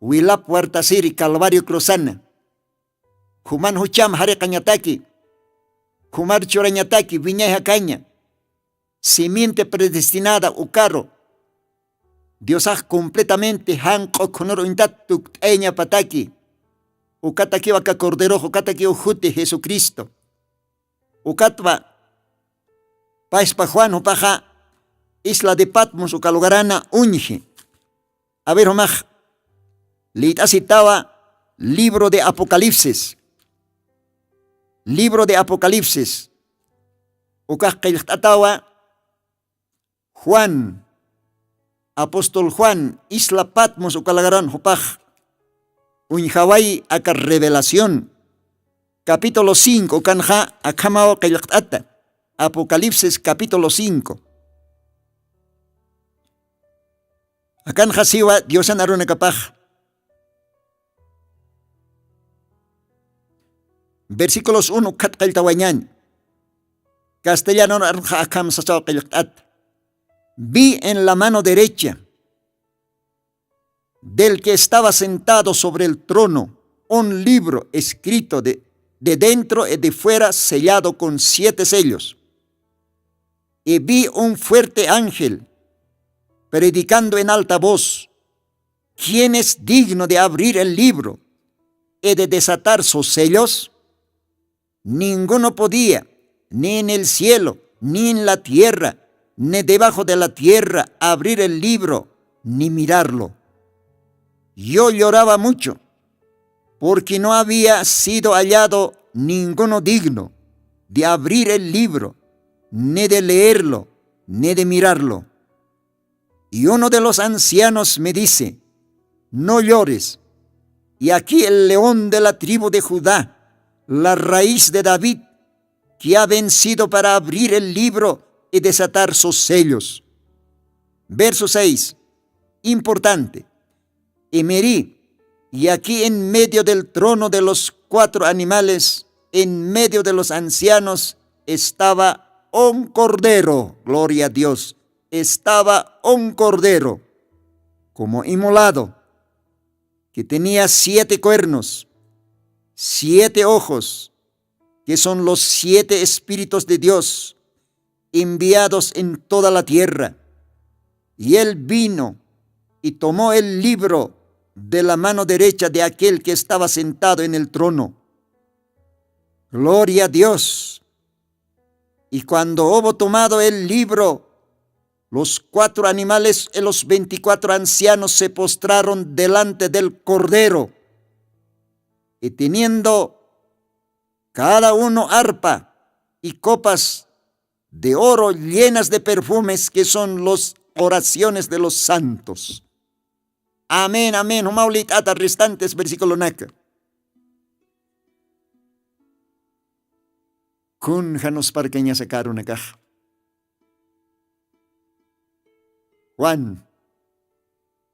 Wilap Huartasiri, Calvario Cruzana, Human Hucham Hare Cañataki, Humar Chorañataki, Viña Caña. Simiente predestinada ukaro. Diosaj completamente hanko konoro intat tukteña pataki. Ukataki waka cordero, ukataki ujute Jesucristo. Ukatwa paispa Juan upaja isla de Patmos ukalugarana unje. A ver homaj. Lita citaba libro de Apocalipsis. Libro de Apocalipsis. Ukakiltatawa Juan, apóstol Juan, isla Patmos ukalagaran hupaj. Unjawai aka revelación. Capítulo 5, kanja akamao kayaqtata. Apocalipsis capítulo 5. Akan hasiwa Diosan aruna kapaj. Versículos 1 kat kailtawañan. Castellano arja akam sasao kayaqtata. Vi en la mano derecha del que estaba sentado sobre el trono un libro escrito de dentro y de fuera, sellado con 7 sellos. Y vi un fuerte ángel predicando en alta voz: ¿quién es digno de abrir el libro y de desatar sus sellos? Ninguno podía, ni en el cielo, ni en la tierra, ni debajo de la tierra, abrir el libro, ni mirarlo. Yo lloraba mucho, porque no había sido hallado ninguno digno de abrir el libro, ni de leerlo, ni de mirarlo. Y uno de los ancianos me dice: no llores, y aquí el león de la tribu de Judá, la raíz de David, que ha vencido para abrir el libro y desatar sus sellos. Verso 6, importante. Y miré, y aquí en medio del trono de los 4 animales, en medio de los ancianos, estaba un cordero, gloria a Dios, estaba un cordero, como inmolado, que tenía 7 cuernos, 7 ojos, que son los 7 espíritus de Dios, enviados en toda la tierra. Y él vino y tomó el libro de la mano derecha de aquel que estaba sentado en el trono. Gloria a Dios. Y cuando hubo tomado el libro, los 4 animales y los 24 ancianos se postraron delante del Cordero, y teniendo cada uno arpa y copas de oro llenas de perfumes, que son las oraciones de los santos. Amén, amén. Humaulit ata restantes versículo naka. Kun janos parqueña sacaron acá. Juan,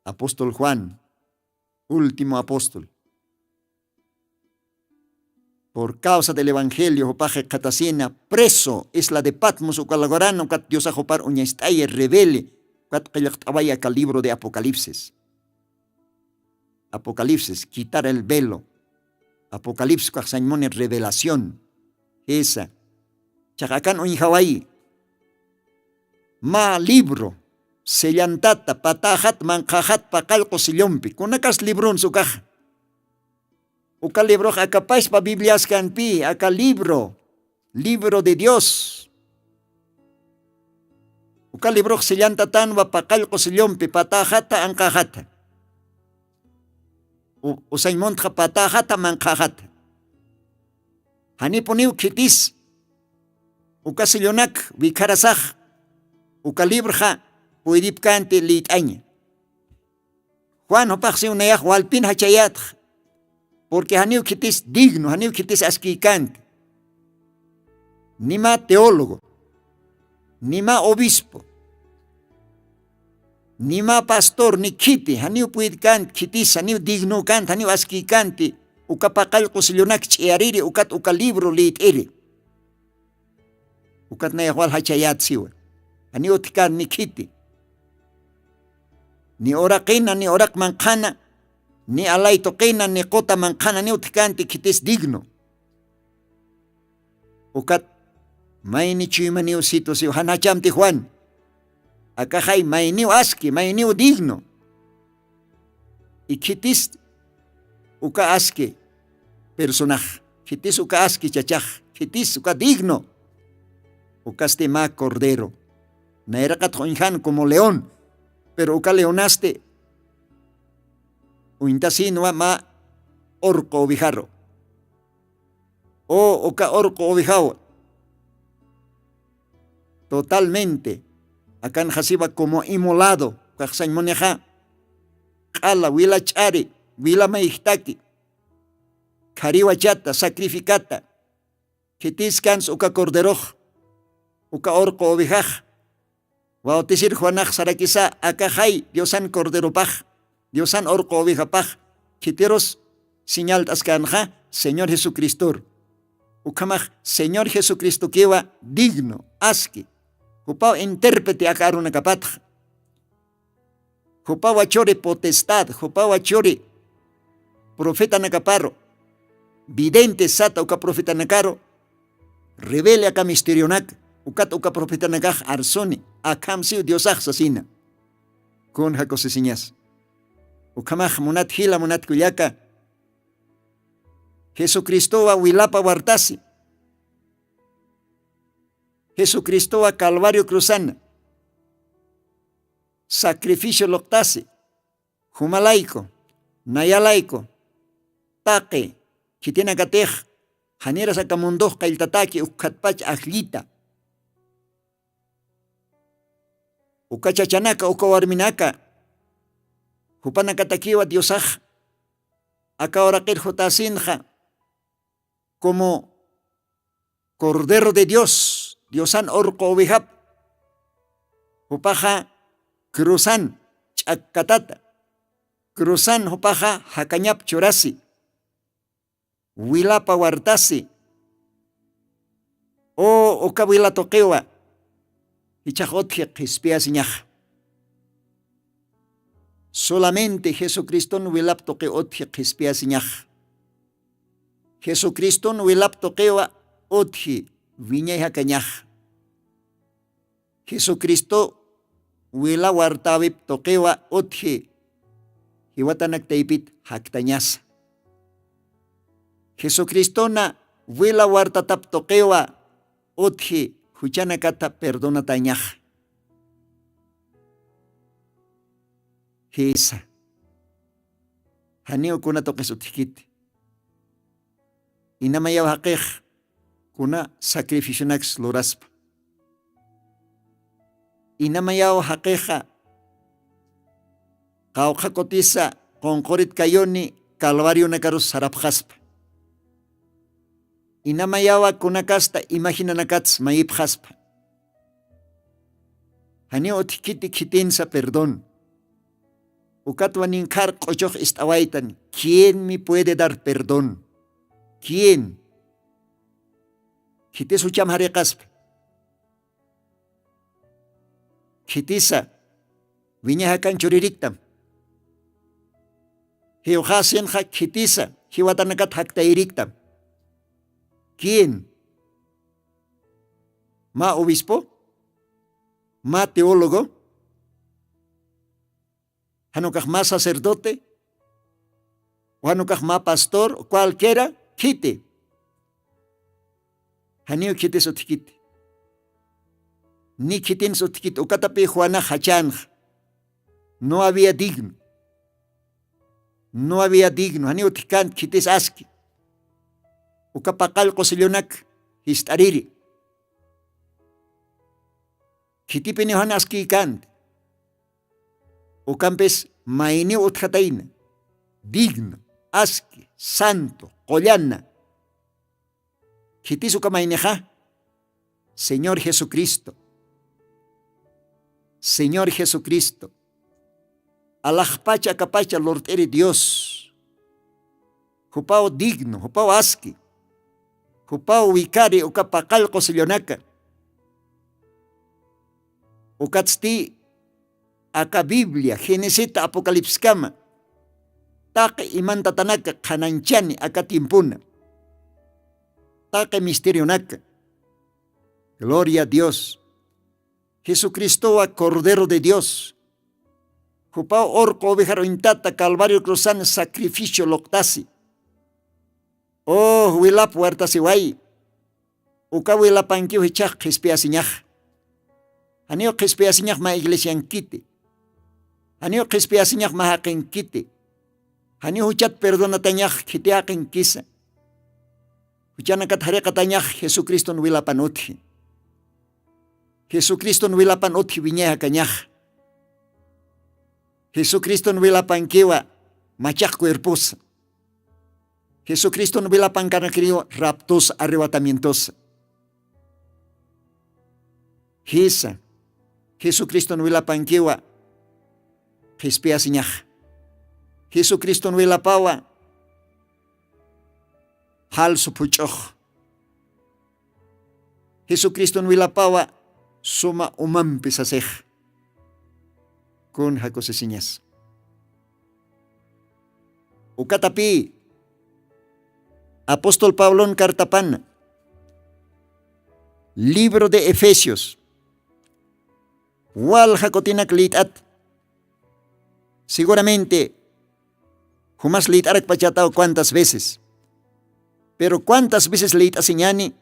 apóstol Juan, último apóstol. Por causa del evangelio, paje catacina, preso, isla de Patmos, o calagorano, cat Dios ajopar uña estaya rebele, cat kayaktabaya cal libro de Apocalipsis. Apocalipsis, quitar el velo. Apocalipsis, cuaxaimone, revelación. Esa. Chacacan un Hawaii. Ma libro. Sellantata, patajat, manjajat, pacalco, sillompi. Kunacas libro en su caja. Uka libro, acapais pa Biblias canpi. Acá libro. Libro de Dios. Uka libro, sellantatan, wa pacalco, sillompi, patajata, ancajata. Usaimon patajata, manjajata. Haniponiu kitis. Uka sillonak, vikarasaj. Uka libra, puidip cante litaña. Juan hopaxi unayaj walpin hachayat. Porque haniu kitis digno, haniu kitis askikante. Ni ma teólogo, ni ma obispo, ni ma pastor, ni kiti, haniu puid kant, kitis, haniu digno kant, haniu askikante. Uka pakal kusilyonak chiariri, ukat uka libro lit iri. Ukat na yahwal hachayat siwa. Ani utikan ni kiti. Ni orakina, ni orak mankana, ni alay tokina, ni kota mankana, ni utikan ti kitis digno. Ukat may ni chima ni usito siwa. Hanacham ti Juan. Akahay may ni aski, may ni digno. Ikitis uka aski personaje. Kitis uka aski chachaj. Kitis uka digno. Ukaste ma cordero. Naerakat hoinjan como león. Pero uka leonaste. Uintasino ma orco ovijarro. O uka orco ovijao. Totalmente. Akan hasiba como inmolado. Kaksain moneja. Kala wila chari. Wila maihitaki. kariwachata, sacrificata, kitiscans uka corderoj, uka orco ovejaj, Bautisir Juanaj Sarakisa, Akajay, Diosan Corderopaj, Diosan Orco Ovejapaj, Quiteros, señal Tascanja, Señor Jesucristo. Ukamaj, Señor Jesucristo Kiwa, digno, aski. Jupao intérprete Akaruna Kapatja. Jupao achore potestad, Jupao achore profeta Nakaparo. Vidente Sata Uka profeta Nakaro. Revele acá misterionak. Ukat uka profeta Nakaj Arsoni. Akamsi Diosaj Sasina. Con Jacosesiñas. Ukamaj Munat Hila Munat Kuyaka. Jesucristo a Huilapa Huartasi. Jesucristo a Calvario Cruzana. Sacrificio Loctasi. Humalaico. Nayalaico. Taque. Chitina Gatej. Janera Sacamundoh Kailtataki Ukatpach Ajlita. Ukachachanaka ukawarminaka. Hupanakatakiwa Diosaj. Akaorakir Jotasinja. Como Cordero de Dios. Diosan Orco Ovejap. Hupaja Cruzan Chakatata. Cruzan Hupaja Hakanyap Churasi. Huilapa Huartasi. O Ukawila Toquewa. Ichajotje Quispiasiñaj. Solamente Jesucristo no huilap toque otje Quispiasiñaj. Jesucristo no huilap toquewa otje viñeja cañaj. Jesucristo huila huartavip toquewa otje hiwatanak teipit haktañas. Jesucristo na huila huartatap toquewa otje Huchanakata perdona tañaj. Hisa. Haneo kuna toque sutikit. Inamayaw haqej kuna sacrificio nax loraspa. Inamayaw haqeja. Kauja kotisa konkorit kayoni calvario nakarus sarapjaspa. Inamayawa kunakasta imaginanakats maipjaspa. Hani otikiti kitinsa perdón. Ukatwa ninkar qochoq istawaitan. ¿Quién me puede dar perdón? ¿Quién? Kitis ucham hareqaspa. Kitisa viñahakan chuririktam. Hiujasenja kitisa hiwatanakat haktairiktam. ¿Quién? ¿Ma obispo? ¿Ma teólogo? ¿Hanukaj ma sacerdote? ¿O hanukaj ma pastor? Cualquiera, quite. Haniu quite sotikite. Ni quitin sotikite. Ukatapi Juana hachanj. No había digno. No había digno. Haniu tikant quites aski. Ukapakal kosilyonak histariri. Kitipini hanaski kant. Ukampes maini utkataina. Digno, aski, santo, collana. Kitis ukamaineja. Señor Jesucristo. Señor Jesucristo. Alajpacha kapacha Lord ere Dios. Hupao digno, hupao aski. Hupao wikari ukapakal kosilionaka. Ukatsti aka Biblia, Genesita, Apocalipsis kama. Take imanta tanaka kananchani aka timpuna. Take misterio naka. Gloria a Dios. Jesucristo a Cordero de Dios. Hupao orco ovejaro intata Calvario cruzan sacrificio loctasi. Oh, huilap huerta siwai. Uka huilapankiu hichak hispiasiñaj. Anio hispiasiñaj ma iglesiankite. Anio hispiasiñaj ma hakenkite. Anio huchat perdona tañaj hitiaken kisa. Huchanakat hareka tañaj Jesucristo huilapan uthi. Jesucristo huilapan uthi viñeja cañaj. Jesucristo huilapan kiwa machak cuerposa. Jesucristo no vela pancarnaquerio raptos arrebatamientos. Jesucristo no vela panquewa jespea siñaj. Jesucristo no vela pawa hal supuchoj. Jesucristo no vela pawa suma umampi sasej. Kun hakose siñas. Ukatapi Apóstol Pablo en Cartapan, libro de Efesios. Wal hakotinak litat. Seguramente, humas litarak pachatao cuántas veces. Pero cuántas veces litat señani,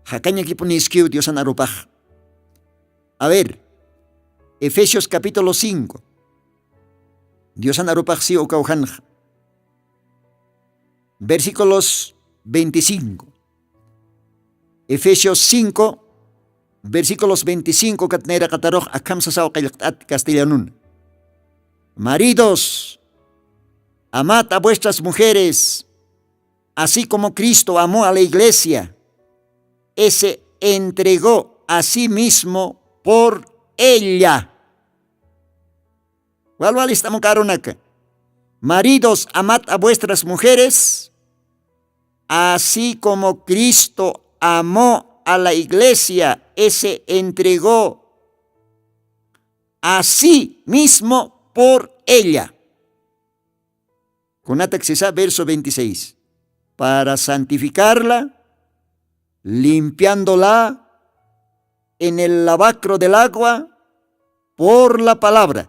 hakanya kipuniskiu Dios anarupaj. A ver, Efesios capítulo 5. Dios anarupaj si okauhanja. Versículos 25. Efesios 5, versículos 25, katnera kataroj akam sasao kayaktat castellanun. Maridos, amad a vuestras mujeres, así como Cristo amó a la iglesia, se entregó a sí mismo por ella. ¿Cuál estamos caronacá? Maridos, amad a vuestras mujeres, así como Cristo amó a la iglesia, se entregó a sí mismo por ella. Con ataxisa, verso 26. Para santificarla, limpiándola en el lavacro del agua por la palabra,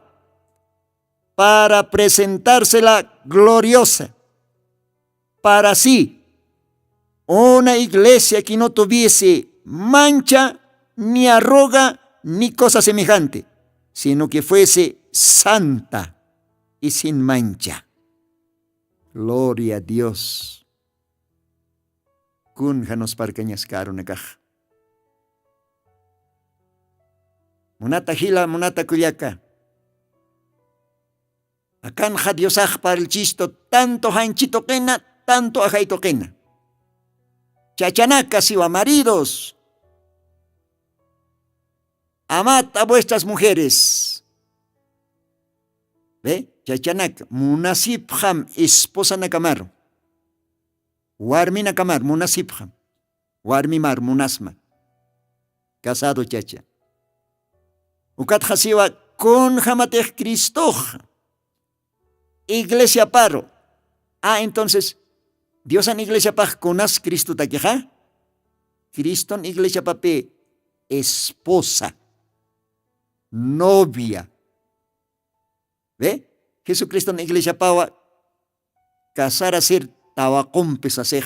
para presentársela gloriosa, para sí, una iglesia que no tuviese mancha, ni arruga, ni cosa semejante, sino que fuese santa y sin mancha. Gloria a Dios. Kunja nos parcañas caro na caja. Munata hila, munata cuyaca. Akan jadiosaj para el chisto, tanto hanchito quena, tanto ajaito quena. Chachanacas y maridos, amad a vuestras mujeres. ¿Ve? Chachanak, munasibham, esposa nakamar. Warmi nakamar, munasibham. Warmi mar, munasma. Casado chacha. Ukat hasiwa con jamatej Cristoja. Iglesia paro. Entonces, Dios en iglesia paj conas Cristo taqueja. Cristo en iglesia pape, esposa, novia. ¿Ve? Jesucristo en iglesia pawa, casar a ser tawacompes a sej.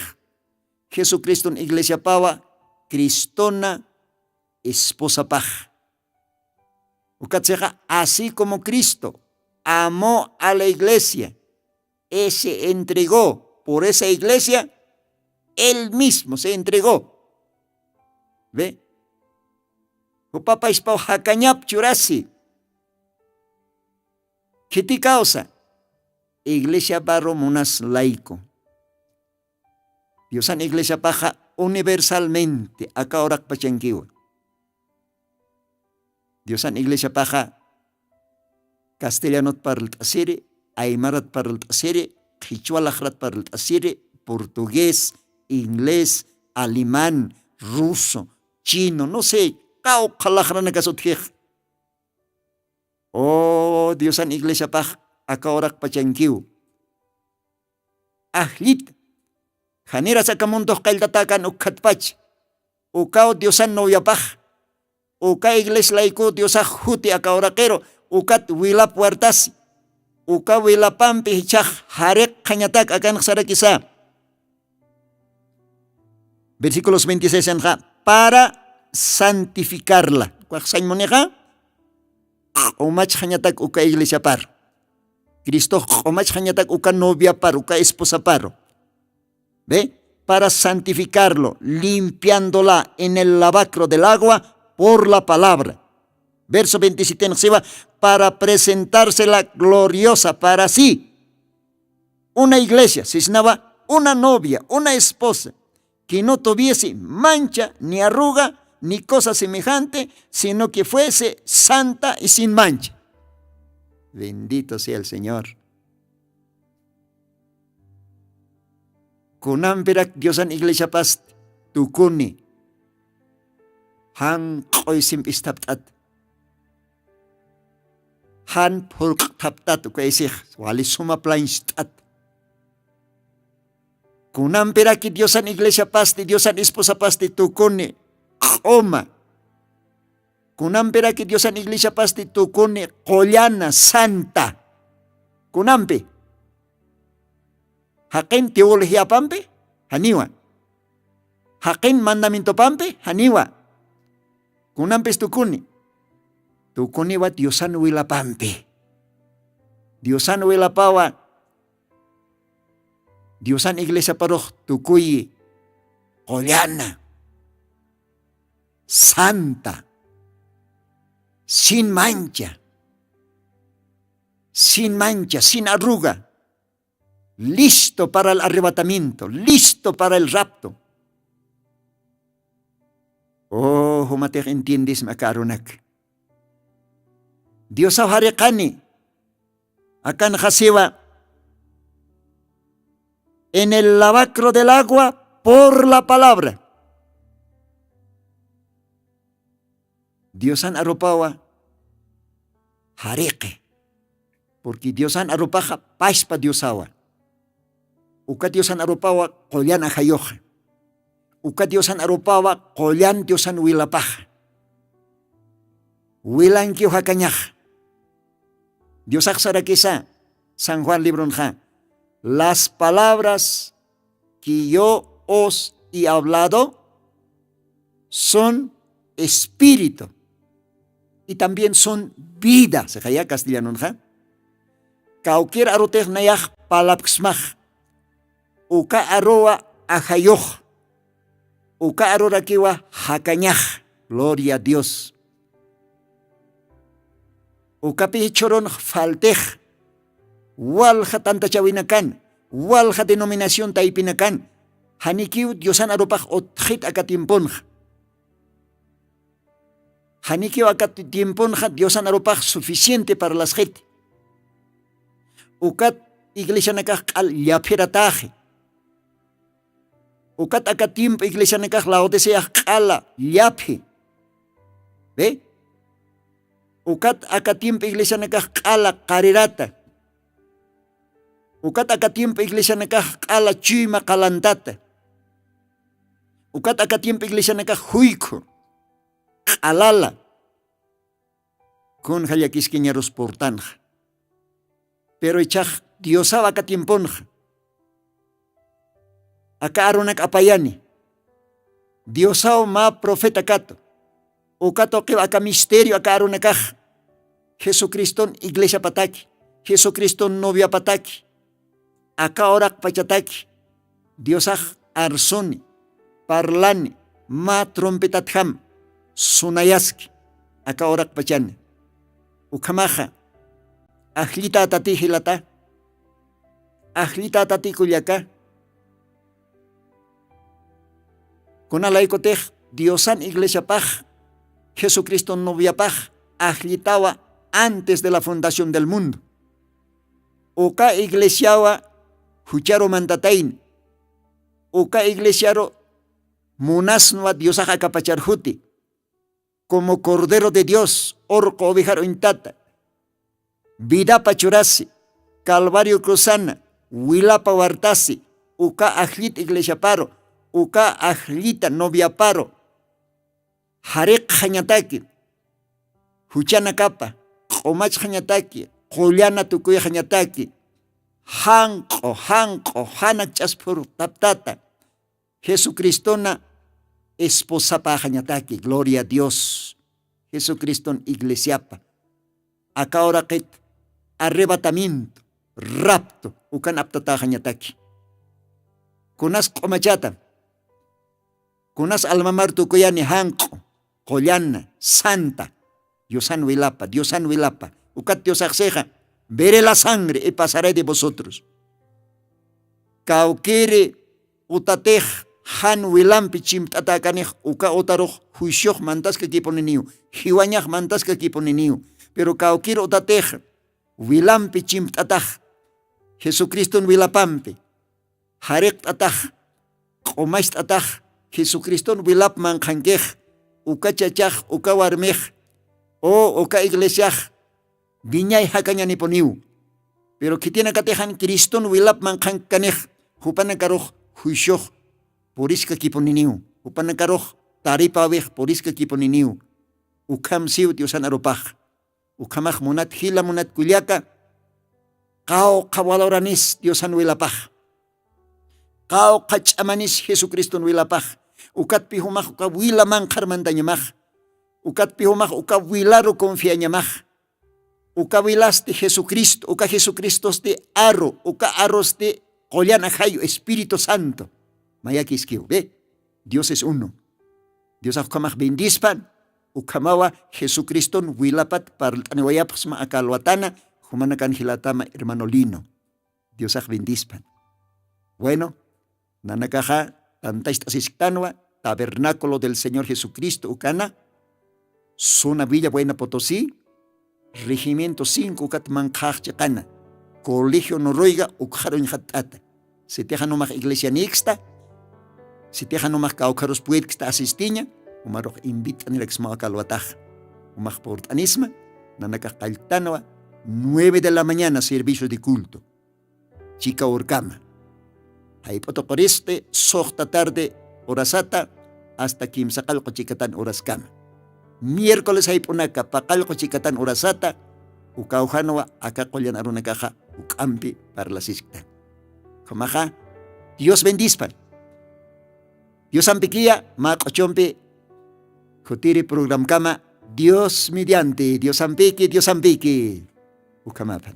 Jesucristo en iglesia pawa, cristona, esposa paj. Ukatseja, así como Cristo amó a la iglesia, se entregó por esa iglesia, él mismo se entregó. ¿Ve? O papa ispao hakanyap churasi. ¿Qué te causa? Iglesia barro monas laico. Dios en iglesia paja universalmente acá orak pachanquiwa. Dios en iglesia paja castellanot para el tasire, aymarat para el tasire, quichualajrat para el tasire, portugués, inglés, alemán, ruso, chino, no sé, cao kalajrana kasotjej. Oh, Dios en iglesia paj, acá orak pachanquiu. Ahlit, janera sacamundos kailtatakan ukatpach, ukao Dios en novia paj, uka iglesia laico Dios ajuti acá oraquero, ukat wila puertas, uka wila pampi hichaj, harek kanyatak akan sarakisa. Versículos 26 en para santificarla. ¿Cuáxain moneja? Omach kanyatak uka iglesia par. Cristo omach kanyatak uka novia par, uka esposa par. ¿Ve? Para santificarlo, limpiándola en el lavacro del agua por la palabra. Verso 27 nos lleva para presentársela gloriosa para sí. una iglesia, cisnaba una novia, una esposa, que no tuviese mancha, ni arruga, ni cosa semejante, sino que fuese santa y sin mancha. Bendito sea el Señor. Kunamperak Diosan iglesia past, tukuni, han qoisim istaptat, han pulk taptat, ukaisih, wali suma plainstat. Kunamperak Diosan iglesia pasti, Diosan esposa pasti, tukuni, oma. Kunamperak Diosan iglesia pasti, tukuni, kollana, santa. Kunampe. Hakin teología pampe, haniwa. Hakin mandamiento pampe, haniwa. Kunampes tukuni. Tukuni wa Diosan wila pampe. Diosan wila pawa. Diosan iglesia paroh tukuyi. Kollana. Santa. Sin mancha. Sin mancha, sin arruga. Listo para el arrebatamiento, listo para el rapto. Oh, humatech entiendes makarunak. Dios aharekani. Akan hasiwa. En el lavacro del agua por la palabra. Diosan arupawa hareke. Porque Diosan arupaja paspa Diosawa. Uka Diosan arupawa kolyan ahayoja. Uka Diosan arupawa kolyan Diosan wilapaja. Wilan kioja kanyaja. Dios aksara kisa, San Juan libronja. Las palabras que yo os he hablado son espíritu y también son vida. Se jaya castellano, ¿ja? Cualquier arotej nayaj palapksmaj. Uka aroa ahayoh. Uka arora kiwa hakanyah. Gloria a Dios. Uka pichoron faltej. Walja tanta chawinakan. Walja denominación taipinakan. Hanikiu Diosan aropaj otjit akatimponja. Hanikiu akatimponja Diosan aropaj suficiente para las gente. Ukat iglesia nakaj al yapirataje. Ukat akatimp iglesia nekah Laodicea kala yapi. ¿Ve? Ukat akatimp iglesia nekah kala karirata. Ukat akatimp iglesia nekah kala chima kalantata. Ukat akatimp iglesia nekah huiko. Kalala. Kun hayakiskinya rusportanja. Pero ichaj Diosaba akatimponja. Aka aronak apayani. Diosao ma profeta kato. Ukato que aka misterio aka aronakaj. Jesucristo iglesia pataki. Jesucristo novia pataki. Aka orak pachataki. Diosaj arsoni. Parlani. Ma trompetatham. Sunayaski. Aka orak pachani. Ukamaja. Ahlita tati hilata. Ahlita tati kulyaka. Kunalaikotej Diosan iglesia paj, Jesucristo novia paj, ahlitawa antes de la fundación del mundo. Uka iglesiawa hucharo mandatain. Uka iglesiaro munasnua Diosaj akapacharhuti. Como cordero de Dios, orco ovejaro intata. Vida pachurasi, calvario cruzana, huilapa wartasi, uka ahlit iglesia paro. Uka ahlita novia paro. Harek hanyataki. Huchana kapa. Komach hanyataki. Kolyana tukuya hanyataki. Hanko, hanak chaspur taptata. Jesucristona esposapa hanyataki. Gloria a Dios. Jesucristo iglesiapa. Acá ahora que arrebatamiento, rapto, ukan aptata hanyataki. Kunas komachata. Kunas almamar tukuyani hanko, kollana, santa, Diosan wilapa, Diosan wilapa. Ukat Dios akseja, veré la sangre y pasaré de vosotros. kaukiri utatej han wilampi chimt'atakanej uka otaruj juicio mantasca kiponiniu hiwañaj mantasca kiponiniu pero kaukiri utatej wilampi chimt'ataj Jesucristo wilapampi harik t'ataj q'umax t'ataj Jesucristo wilap manqankej uka chachaj uka warmej o uka iglesiaj viñay hakaña niponiu pero kitina katejan Cristo wilap manqankanej hupana karuj juicio puriska kiponiniu upana karuj taripawej puriska kiponiniu ukam siu Diosan arupaj ukamaj munat hila munat kuliaka qao qawaloranis Diosan wilapaj qao qach'amanis Jesucristo wilapaj ukat pihumaj uka wila manqarmantañamaj ukat pihumaj uka wilaru confiañamaj uka wilaste Jesucristo uka Jesucristoste arro uka arroste qollana hayo Espíritu Santo mayakisquiu ve Dios es uno Dios ukamaj bendispan ukamawa Jesucristo wilapat parlt'aniwayapas ma akalwatana humana kanjilatama hermano Lino Dios bendispan bueno nanakaja tantaistasisictanwa tabernáculo del Señor Jesucristo ukana zona Villa Buena Potosí Regimiento 5 ukat manqajchaqana Colegio Noroiga ukjaron hatata se teja nomaj iglesia nixta se teja nomaj kaukaros puetksta asistiña umaroj invitan ireksma kalwataj umaj portanisma nanakaj qaltanwa 9 de la mañana servicio de culto chica urkama hay potocoriste sohta tarde orasata hasta kimsaqalqo chikatan horas kama miércoles hay punaka paqalqo chikatan orasata ukaujanwa akaqollan arunakaja ukampi parlasisqta kamaja Dios bendispan Dios ampiquia maq'ochompi kutiri program kama Dios mediante Dios ampiqui ukamapan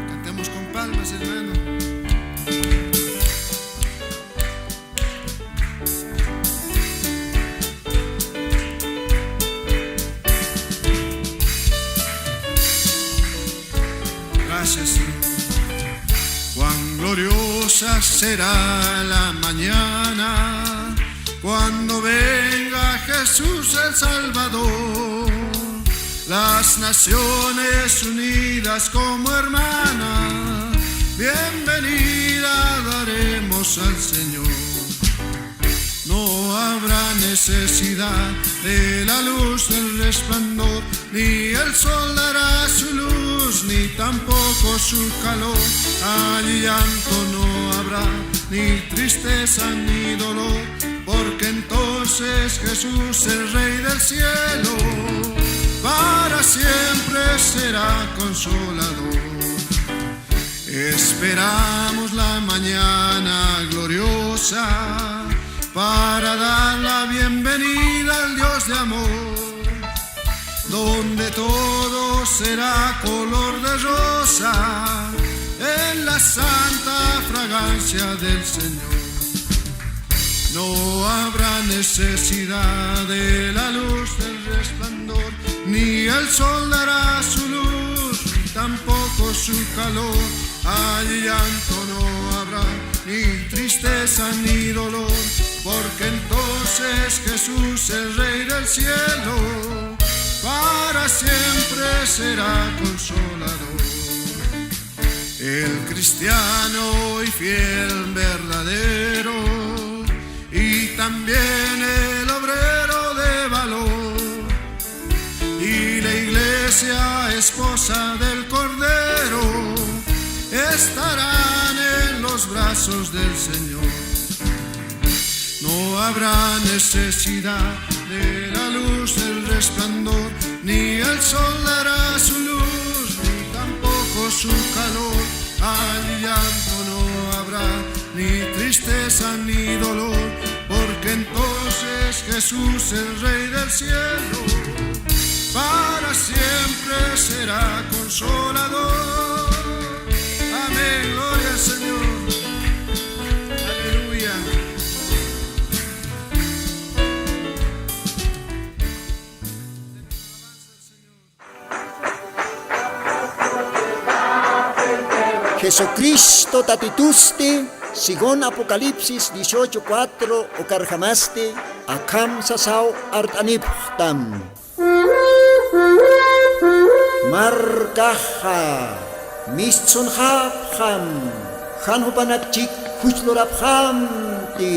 Cantemos con palmas, hermano. Gracias, Señor. Cuán gloriosa será la mañana cuando venga Jesús el Salvador. Las naciones unidas como hermanas, bienvenida daremos al Señor. No habrá necesidad de la luz del resplandor, ni el sol dará su luz, ni tampoco su calor. Allí llanto no habrá, ni tristeza ni dolor, porque entonces Jesús, el Rey del cielo, para siempre será consolador. Esperamos la mañana gloriosa para dar la bienvenida al Dios de amor, donde todo será color de rosa en la santa fragancia del Señor. No habrá necesidad de la luz del resplandor, ni el sol dará su luz, ni tampoco su calor. Allí llanto no habrá, ni tristeza ni dolor, porque entonces Jesús, el Rey del cielo, para siempre será consolador. El cristiano y fiel verdadero, y también el obrero de valor, y la iglesia esposa del Cordero, estarán en los brazos del Señor. No habrá necesidad de la luz del resplandor, ni el sol dará su luz, ni tampoco su calor. Allí llanto no habrá, ni tristeza ni dolor, porque entonces Jesús, el Rey del cielo, para siempre será consolador. Amén, gloria al Señor. Aleluya. Jesucristo tatituste, según Apocalipsis 18:4 o carjamaste, akam sasau artaniptam. Markaha, mistsun hapham, hanhupanakchik huchloraphamti.